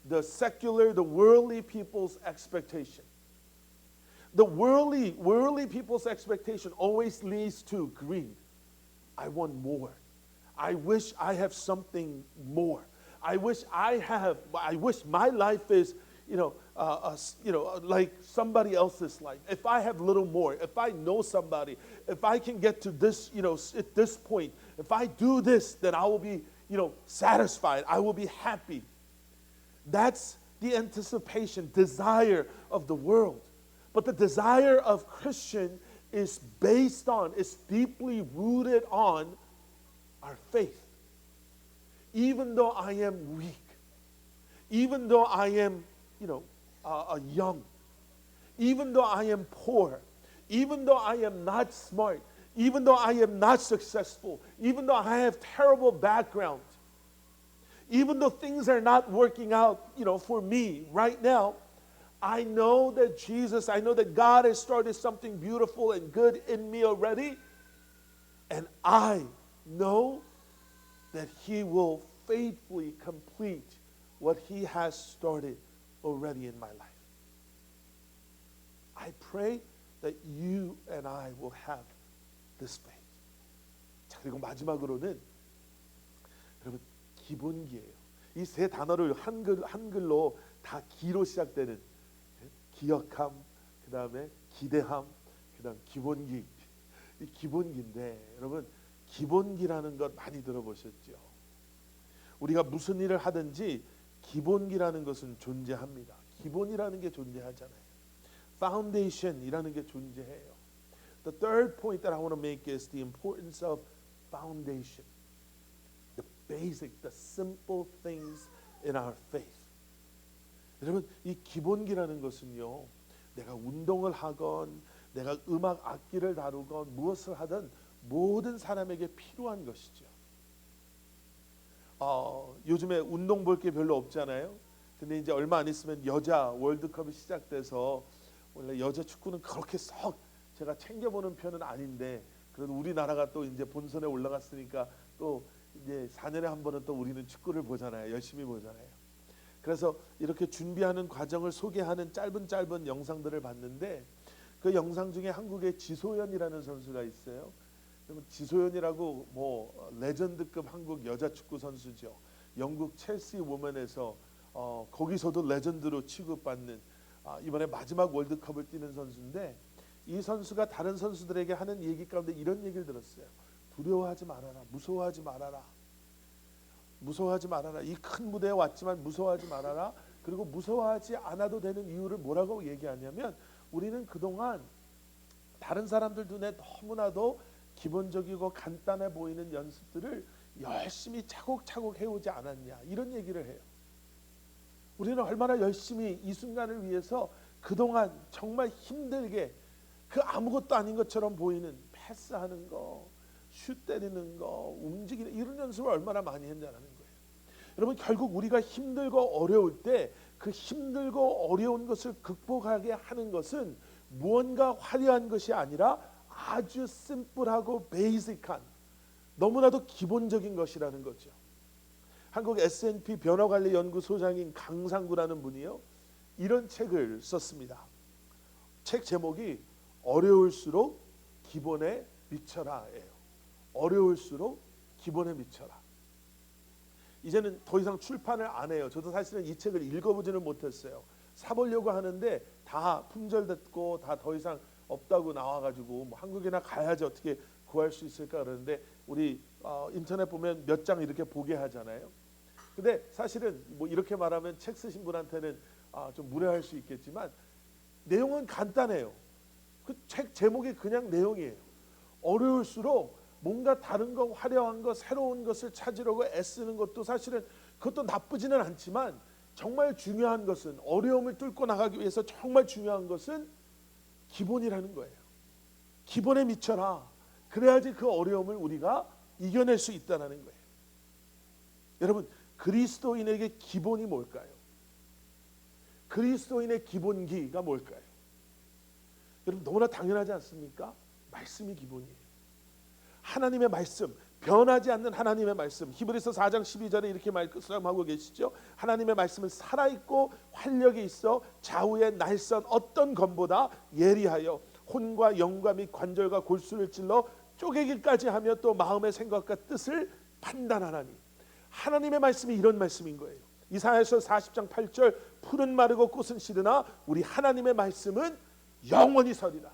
the secular, the worldly people's expectation. The worldly people's expectation always leads to greed. I want more. I wish I have something more. I wish my life is, like somebody else's life. If I have little more, if I know somebody, if I can get to this, at this point, if I do this, then I will be, satisfied. I will be happy. That's the anticipation, desire of the world. But the desire of Christian is based on, is deeply rooted on our faith. Even though I am weak, even though I am, young, even though I am poor, even though I am not smart, even though I am not successful, even though I have terrible background, even though things are not working out, for me right now, I know that Jesus, I know that God has started something beautiful and good in me already, and I know that He will faithfully complete what He has started already in my life. I pray that you and I will have this faith. 자, 그리고 마지막으로는 여러분 기본기예요. 이 세 단어를 한글로 다 기로 시작되는 기억함, 그 다음에 기대함, 그 다음 기본기. 이 기본기인데 여러분 기본기라는 것 많이 들어보셨죠? 우리가 무슨 일을 하든지 기본기라는 것은 존재합니다. 기본이라는 게 존재하잖아요. Foundation이라는 게 존재해요. The third point that I want to make is the importance of foundation. The basic, the simple things in our faith. 여러분 이 기본기라는 것은요, 내가 운동을 하건 내가 음악 악기를 다루건 무엇을 하든 모든 사람에게 필요한 것이죠. 요즘에 운동 볼 게 별로 없잖아요. 근데 이제 얼마 안 있으면 여자 월드컵이 시작돼서 원래 여자 축구는 그렇게 썩 제가 챙겨보는 편은 아닌데 그래도 우리나라가 또 이제 본선에 올라갔으니까 또 이제 4년에 한 번은 또 우리는 축구를 보잖아요. 열심히 보잖아요. 그래서 이렇게 준비하는 과정을 소개하는 짧은 영상들을 봤는데 그 영상 중에 한국의 지소연이라는 선수가 있어요. 지소연이라고 뭐 레전드급 한국 여자 축구 선수죠. 영국 첼시 우먼에서 거기서도 레전드로 취급받는 이번에 마지막 월드컵을 뛰는 선수인데 이 선수가 다른 선수들에게 하는 얘기 가운데 이런 얘기를 들었어요. 두려워하지 말아라. 무서워하지 말아라. 무서워하지 말아라. 이 큰 무대에 왔지만 무서워하지 말아라. 그리고 무서워하지 않아도 되는 이유를 뭐라고 얘기하냐면 우리는 그동안 다른 사람들 눈에 너무나도 기본적이고 간단해 보이는 연습들을 열심히 차곡차곡 해오지 않았냐 이런 얘기를 해요. 우리는 얼마나 열심히 이 순간을 위해서 그동안 정말 힘들게 그 아무것도 아닌 것처럼 보이는 패스하는 거, 슛 때리는 거, 움직이는 이런 연습을 얼마나 많이 했냐는 거예요. 여러분 결국 우리가 힘들고 어려울 때 그 힘들고 어려운 것을 극복하게 하는 것은 무언가 화려한 것이 아니라 아주 심플하고 베이직한 너무나도 기본적인 것이라는 거죠. 한국 S&P 변화관리연구소장인 강상구라는 분이요 이런 책을 썼습니다. 책 제목이 어려울수록 기본에 미쳐라예요. 어려울수록 기본에 미쳐라. 이제는 더 이상 출판을 안 해요. 저도 사실은 이 책을 읽어보지는 못했어요. 사보려고 하는데 다 품절됐고 다 더 이상 없다고 나와가지고 뭐 한국이나 가야지 어떻게 구할 수 있을까 그러는데 우리 인터넷 보면 몇 장 이렇게 보게 하잖아요. 근데 사실은 뭐 이렇게 말하면 책 쓰신 분한테는 좀 무례할 수 있겠지만 내용은 간단해요. 그 책 제목이 그냥 내용이에요. 어려울수록 뭔가 다른 거 화려한 거 새로운 것을 찾으려고 애쓰는 것도 사실은 그것도 나쁘지는 않지만 정말 중요한 것은 어려움을 뚫고 나가기 위해서 정말 중요한 것은 기본이라는 거예요. 기본에 미쳐라. 그래야지 그 어려움을 우리가 이겨낼 수 있다는 거예요. 여러분 그리스도인에게 기본이 뭘까요? 그리스도인의 기본기가 뭘까요? 여러분 너무나 당연하지 않습니까? 말씀이 기본이에요. 하나님의 말씀, 변하지 않는 하나님의 말씀. 히브리서 4장 12절에 이렇게 말씀하고 계시죠. 하나님의 말씀은 살아있고 활력이 있어 좌우의 날선 어떤 검보다 예리하여 혼과 영과 및 관절과 골수를 찔러 쪼개기까지 하며 또 마음의 생각과 뜻을 판단하나니. 하나님의 말씀이 이런 말씀인 거예요. 이사야서 40장 8절 풀은 마르고 꽃은 시드나 우리 하나님의 말씀은 영원히 서리라.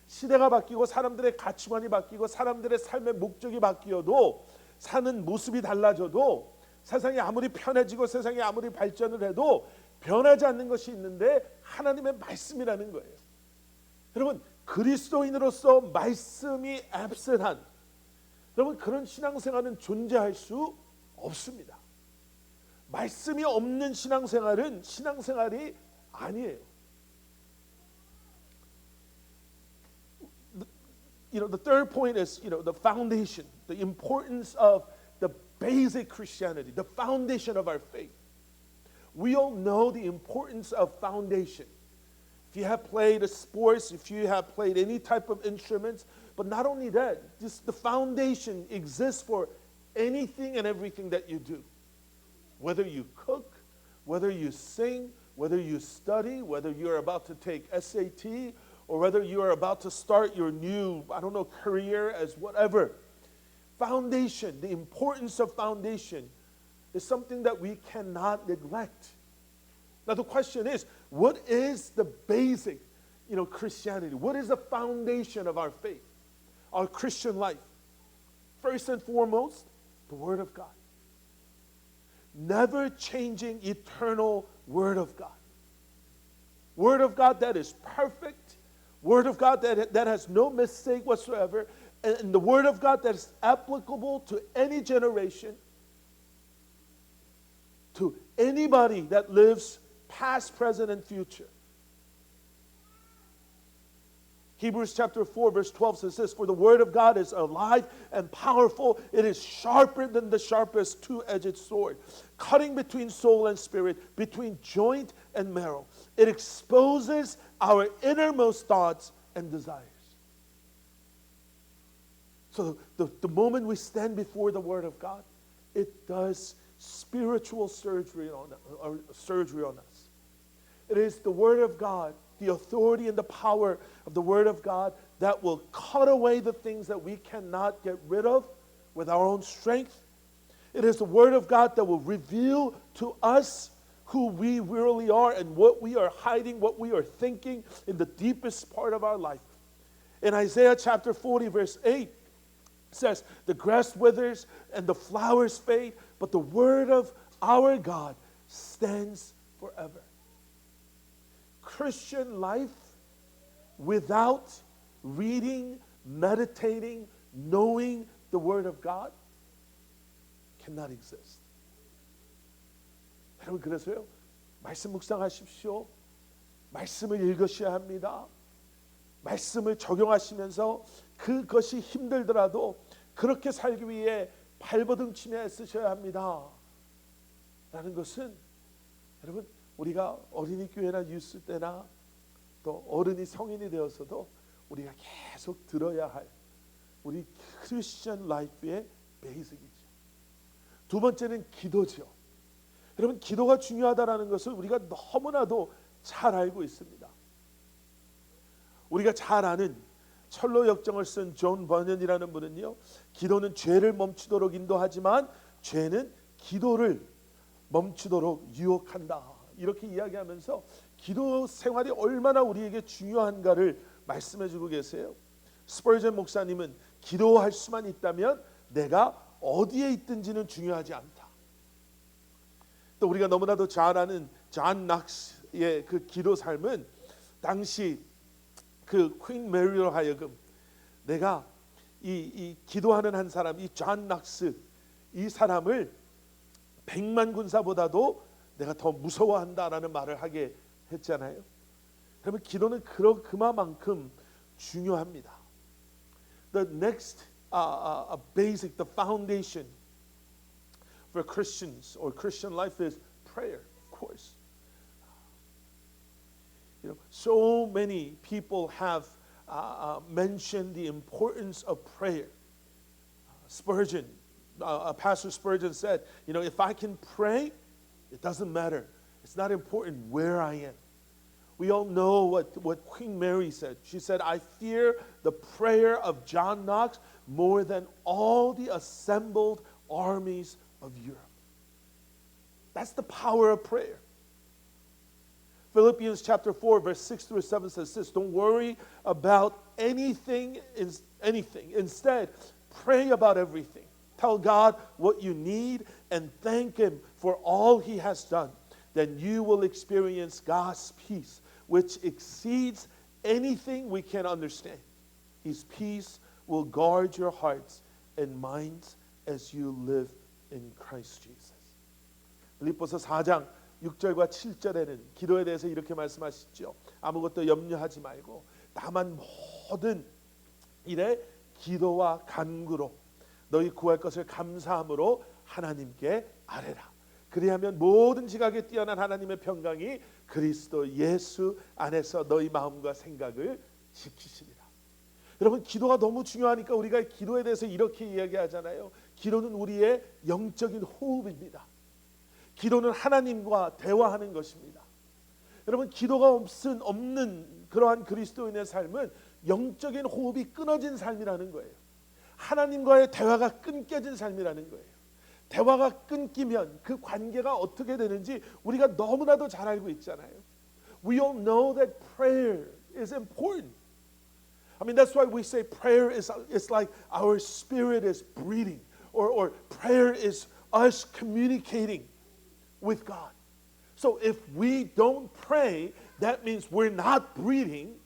시대가 바뀌고 사람들의 가치관이 바뀌고 사람들의 삶의 목적이 바뀌어도 사는 모습이 달라져도 세상이 아무리 편해지고 세상이 아무리 발전을 해도 변하지 않는 것이 있는데 하나님의 말씀이라는 거예요. 여러분 그리스도인으로서 말씀이 앱센한 여러분 그런 신앙생활은 존재할 수 없습니다. 말씀이 없는 신앙생활은 신앙생활이 아니에요. the third point is, the foundation, the importance of the basic Christianity, the foundation of our faith. We all know the importance of foundation. If you have played sports, if you have played any type of instruments, but not only that, just the foundation exists for anything and everything that you do. Whether you cook, whether you sing, whether you study, whether you're about to take SAT, or whether you are about to start your new, career as whatever. Foundation, the importance of foundation is something that we cannot neglect. Now the question is, what is the basic, Christianity? What is the foundation of our faith, our Christian life? First and foremost, the Word of God. Never changing, eternal Word of God. Word of God that is perfect. Word of God that has no mistake whatsoever. And the Word of God that is applicable to any generation. To anybody that lives past, present, and future. Hebrews chapter 4 verse 12 says this, for the Word of God is alive and powerful. It is sharper than the sharpest two-edged sword, cutting between soul and spirit, between joint and marrow. It exposes our innermost thoughts and desires. So the moment we stand before the Word of God, it does spiritual surgery on us. It is the Word of God, the authority and the power of the Word of God that will cut away the things that we cannot get rid of with our own strength. It is the Word of God that will reveal to us who we really are and what we are hiding, what we are thinking in the deepest part of our life. In Isaiah chapter 40 verse 8 says, the grass withers and the flowers fade, but the word of our God stands forever. Christian life without reading, meditating, knowing the Word of God cannot exist. 여러분 그래서요, 말씀 묵상하십시오. 말씀을 읽으셔야 합니다. 말씀을 적용하시면서 그것이 힘들더라도 그렇게 살기 위해 발버둥치며 애쓰셔야 합니다. 라는 것은 여러분 우리가 어린이 교회나 유스 때나 또 어른이 성인이 되어서도 우리가 계속 들어야 할 우리 크리스천 라이프의 베이직이죠. 두 번째는 기도죠. 여러분 기도가 중요하다는 것을 우리가 너무나도 잘 알고 있습니다. 우리가 잘 아는 철로 역정을 쓴 존 버년이라는 분은요, 기도는 죄를 멈추도록 인도하지만 죄는 기도를 멈추도록 유혹한다. 이렇게 이야기하면서 기도 생활이 얼마나 우리에게 중요한가를 말씀해주고 계세요. 스퍼전 목사님은 기도할 수만 있다면 내가 어디에 있든지는 중요하지 않다. 또 우리가 너무나도 잘 아는 존 낙스의 그 기도 삶은 당시 그 퀸 메리로 하여금 내가 이 기도하는 한 사람, 이 존 낙스 이 사람을 100만 군사보다도 내가 더 무서워한다라는 말을 하게 했잖아요. 그러면 기도는 그만큼 중요합니다. The next basic, the foundation for Christians or Christian life is prayer, of course. So many people have mentioned the importance of prayer. Spurgeon, Pastor Spurgeon said, if I can pray, it doesn't matter. It's not important where I am. We all know what Queen Mary said. She said, I fear the prayer of John Knox more than all the assembled armies of Europe. That's the power of prayer. Philippians chapter 4 verse 6 through 7 says this, don't worry about anything. Instead, pray about everything. Tell God what you need and thank Him for all He has done. Then you will experience God's peace, which exceeds anything we can understand. His peace will guard your hearts and minds as you live in Christ Jesus. 빌립보서 4장 6절과 7절에는 기도에 대해서 이렇게 말씀하시죠. 아무것도 염려하지 말고 다만 모든 이래 기도와 간구로 너희 구할 것을 감사함으로 하나님께 아뢰라. 그리하면 모든 지각에 뛰어난 하나님의 평강이 그리스도 예수 안에서 너희 마음과 생각을 지키시리라. 여러분, 기도가 너무 중요하니까 우리가 기도에 대해서 이렇게 이야기하잖아요. 기도는 우리의 영적인 호흡입니다. 기도는 하나님과 대화하는 것입니다. 여러분, 기도가 없는 그러한 그리스도인의 삶은 영적인 호흡이 끊어진 삶이라는 거예요. 하나님과의 대화가 끊겨진 삶이라는 거예요. 대화가 끊기면 그 관계가 어떻게 되는지 우리가 너무나도 잘 알고 있잖아요. We all know that prayer is important. I mean, that's why we say prayer is like our spirit is breathing, or prayer is us communicating with God. So if we don't pray, that means we're not breathing,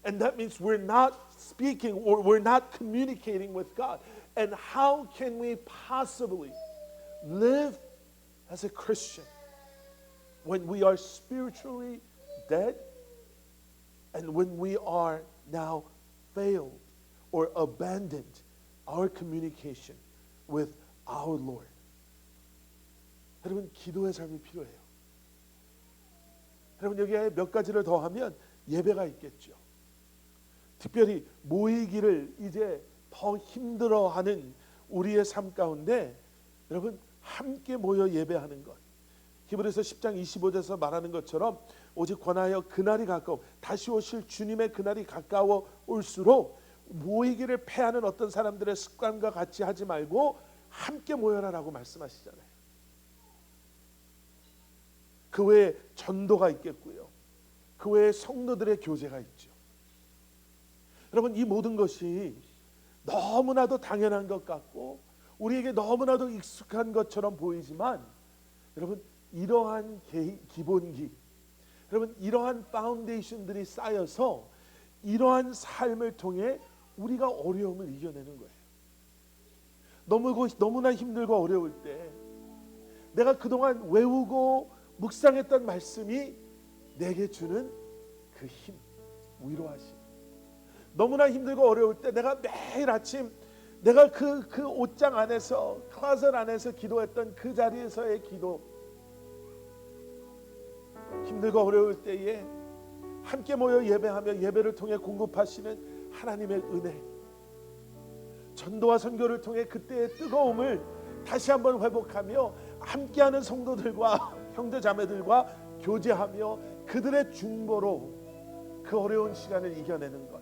and that means we're not speaking or we're not communicating with God. And how can we possibly live as a Christian when we are spiritually dead and when we are now failed or abandoned our communication with our Lord? 여러분, 기도의 삶이 필요해요. 여러분, 여기에 몇 가지를 더하면 예배가 있겠죠. 특별히 모이기를 이제 더 힘들어하는 우리의 삶 가운데 여러분, 함께 모여 예배하는 것, 히브리서 10장 25절에서 말하는 것처럼 오직 권하여 그날이 가까워 다시 오실 주님의 그날이 가까워 올수록 모이기를 패하는 어떤 사람들의 습관과 같이 하지 말고 함께 모여라라고 말씀하시잖아요. 그 외에 전도가 있겠고요. 그 외에 성도들의 교제가 있죠. 여러분, 이 모든 것이 너무나도 당연한 것 같고 우리에게 너무나도 익숙한 것처럼 보이지만 여러분, 이러한 기본기, 여러분, 이러한 파운데이션들이 쌓여서 이러한 삶을 통해 우리가 어려움을 이겨내는 거예요. 너무나 힘들고 어려울 때 내가 그동안 외우고 묵상했던 말씀이 내게 주는 그 힘, 위로하심. 너무나 힘들고 어려울 때 내가 매일 아침 내가 그 옷장 안에서, 클로젯 안에서 기도했던 그 자리에서의 기도, 힘들고 어려울 때에 함께 모여 예배하며 예배를 통해 공급하시는 하나님의 은혜, 전도와 선교를 통해 그때의 뜨거움을 다시 한번 회복하며 함께하는 성도들과 형제자매들과 교제하며 그들의 중보로 그 어려운 시간을 이겨내는 것.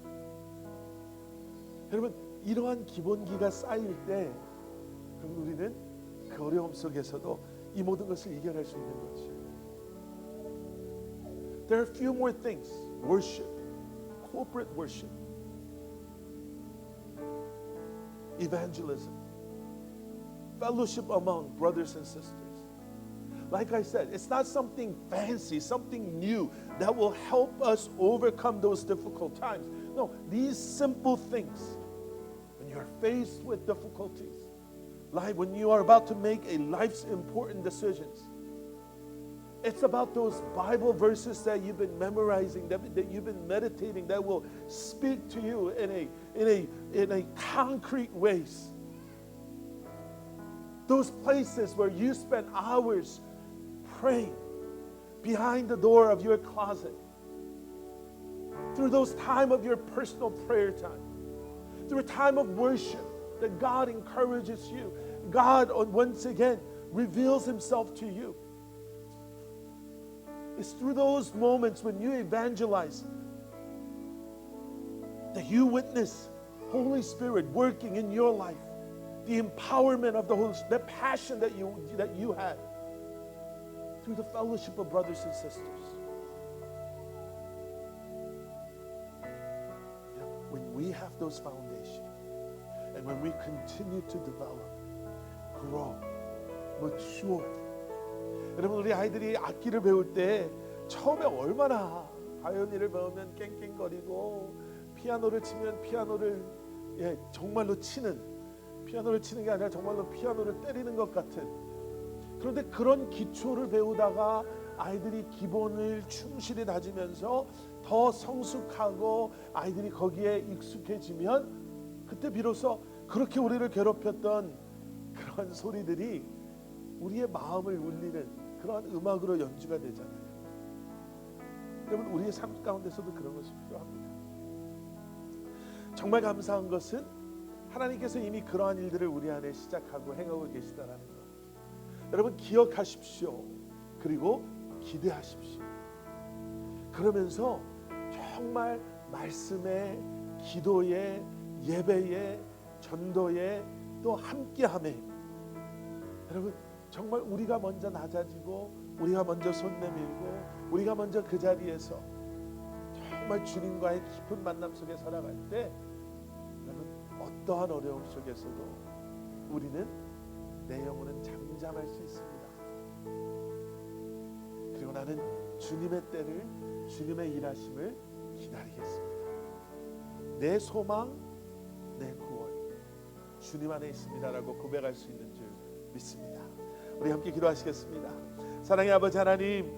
여러분, 이러한 기본기가 쌓일 때 그럼 우리는 그 어려움 속에서도 이 모든 것을 이겨낼 수 있는 거죠. There are a few more things. Worship, corporate worship, evangelism, fellowship among brothers and sisters. Like I said, it's not something fancy, something new that will help us overcome those difficult times. No, these simple things, when you're faced with difficulties, like when you are about to make a life's important decisions, it's about those Bible verses that you've been memorizing, that you've been meditating, that will speak to you in a concrete ways. Those places where you spend hours praying behind the door of your closet, through those time of your personal prayer time, through a time of worship that God encourages you. God once again reveals himself to you. It's through those moments when you evangelize that you witness Holy Spirit working in your life, the empowerment of the Holy Spirit, the passion that you had through the fellowship of brothers and sisters. You know, when we have those foundations and when we continue to develop, grow, mature. 여러분, 우리 아이들이 악기를 배울 때 처음에 얼마나 바이올린을 배우면 깽깽거리고 피아노를 치면 피아노를 정말로 치는, 피아노를 치는 게 아니라 정말로 피아노를 때리는 것 같은, 그런데 그런 기초를 배우다가 아이들이 기본을 충실히 다지면서 더 성숙하고 아이들이 거기에 익숙해지면 그때 비로소 그렇게 우리를 괴롭혔던 그런 소리들이 우리의 마음을 울리는 그러한 음악으로 연주가 되잖아요. 여러분, 우리의 삶 가운데서도 그런 것이 필요합니다. 정말 감사한 것은 하나님께서 이미 그러한 일들을 우리 안에 시작하고 행하고 계시다라는 것. 여러분, 기억하십시오. 그리고 기대하십시오. 그러면서 정말 말씀에, 기도에, 예배에, 전도에, 또 함께함에, 여러분 정말 우리가 먼저 낮아지고 우리가 먼저 손 내밀고 우리가 먼저 그 자리에서 정말 주님과의 깊은 만남 속에 살아갈 때, 여러분 어떠한 어려움 속에서도 우리는, 내 영혼은 잠잠할 수 있습니다. 그리고 나는 주님의 때를, 주님의 일하심을 기다리겠습니다. 내 소망, 내 구원 주님 안에 있습니다라고 고백할 수 있는 줄 믿습니다. 우리 함께 기도하시겠습니다. 사랑의 아버지 하나님,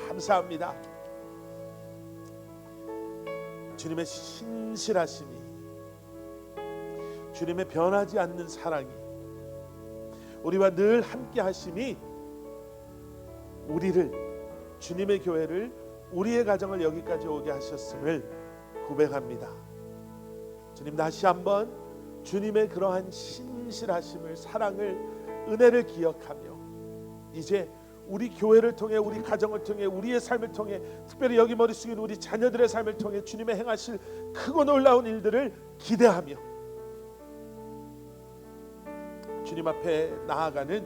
감사합니다. 주님의 신실하심이, 주님의 변하지 않는 사랑이, 우리와 늘 함께 하심이 우리를, 주님의 교회를, 우리의 가정을 여기까지 오게 하셨음을 고백합니다. 주님, 다시 한번 주님의 그러한 신실하심을, 사랑을, 은혜를 기억하며 이제 우리 교회를 통해, 우리 가정을 통해, 우리의 삶을 통해, 특별히 여기 머릿속에 있는 우리 자녀들의 삶을 통해 주님의 행하실 크고 놀라운 일들을 기대하며 주님 앞에 나아가는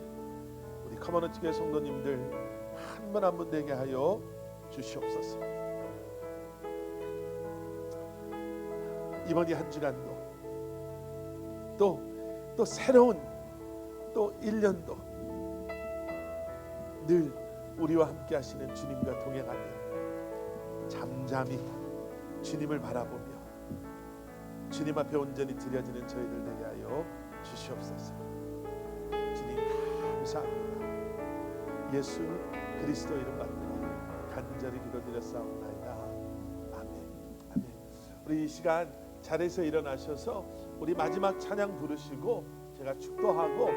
우리 커머니티 교회 성도님들 한 분 한 분 되게 하여 주시옵소서. 이번 이 한 주간도 또 새로운 또 1년도 늘 우리와 함께 하시는 주님과 동행하며 잠잠히 주님을 바라보며 주님 앞에 온전히 드려지는 저희들 되게 하여 주시옵소서. 주님 감사합니다. 예수 그리스도 이름 받들어 간절히 기도드렸사옵나이다. 아멘. 아멘. 우리 이 시간 자리에서 일어나셔서 우리 마지막 찬양 부르시고 제가 축도하고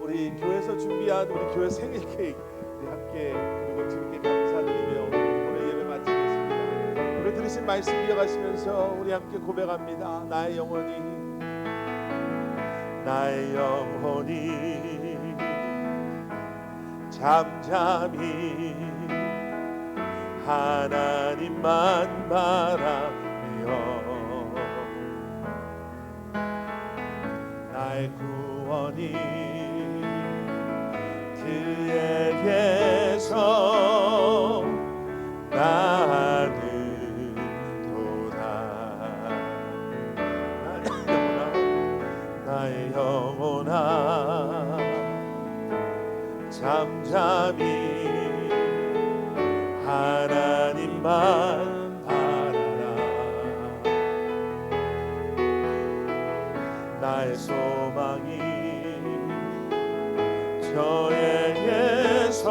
우리 교회에서 준비한 우리 교회 생일 케이크 우리 함께 그리고 주님께 감사드리며 오늘 예배 마치겠습니다. 오늘 들으신 말씀 기억하시면서 우리 함께 고백합니다. 나의 영혼이 잠잠히 하나님만 바라며 나의 구원이 그에게서 나는 도다. 나의 영혼아 잠잠히 하나님만 바라라. 나의 소망이 저에게서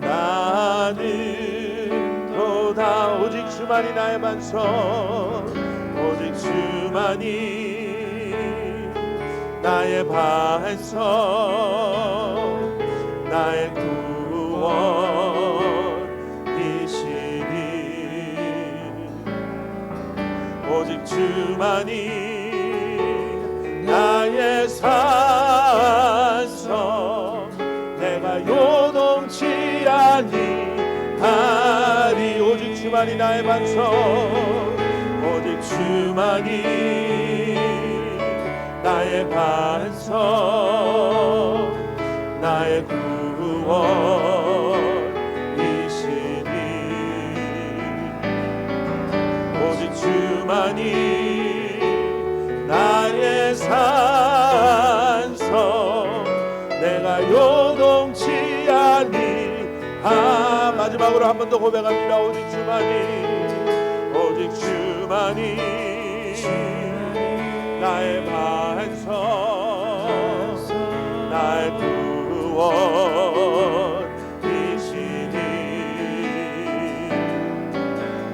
나는 도다. 오직 주만이 나의 반석, 오직 주만이 나의 반석, 나의 구원이시니 오직 주만이 나의 산성, 내가 요동치 아니하리. 오직 주만이 나의 반석, 오직 주만이 나의 반석, 나의 구원이시니 오직 주만이 나의 산성, 내가 요동치 아니하. 마지막으로 한 번 더 고백합니다. 오직 주만이 나의 반석, 나의 구원이시니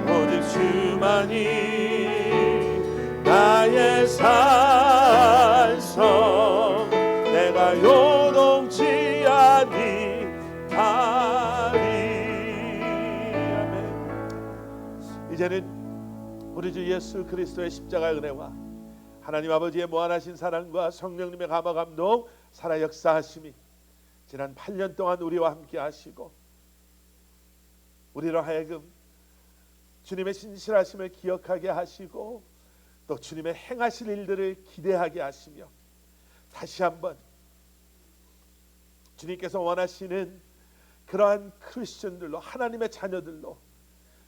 오직 주만이 내가 요동치 아니하리. 아멘. 이제는 우리 주 예수 그리스도의 십자가의 은혜와 하나님 아버지의 무한하신 사랑과 성령님의 감화 감동 살아 역사하심이 지난 8년 동안 우리와 함께 하시고 우리로 하여금 주님의 신실하심을 기억하게 하시고 또 주님의 행하실 일들을 기대하게 하시며 다시 한번 주님께서 원하시는 그러한 크리스천들로 하나님의 자녀들로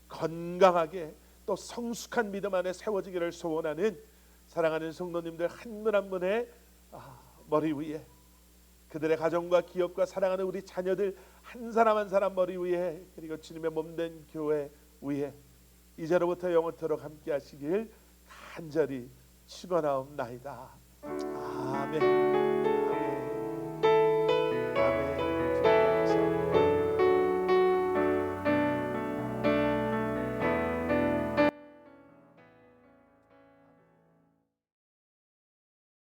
건강하게 또 성숙한 믿음 안에 세워지기를 소원하는 사랑하는 성도님들 한 분 한 분의 머리 위에 그들의 가정과 기업과 사랑하는 우리 자녀들 한 사람 한 사람 머리 위에 그리고 주님의 몸된 교회 위에 이제로부터 영원토록 함께 하시길 간절히 축원하옵나이다. 아멘.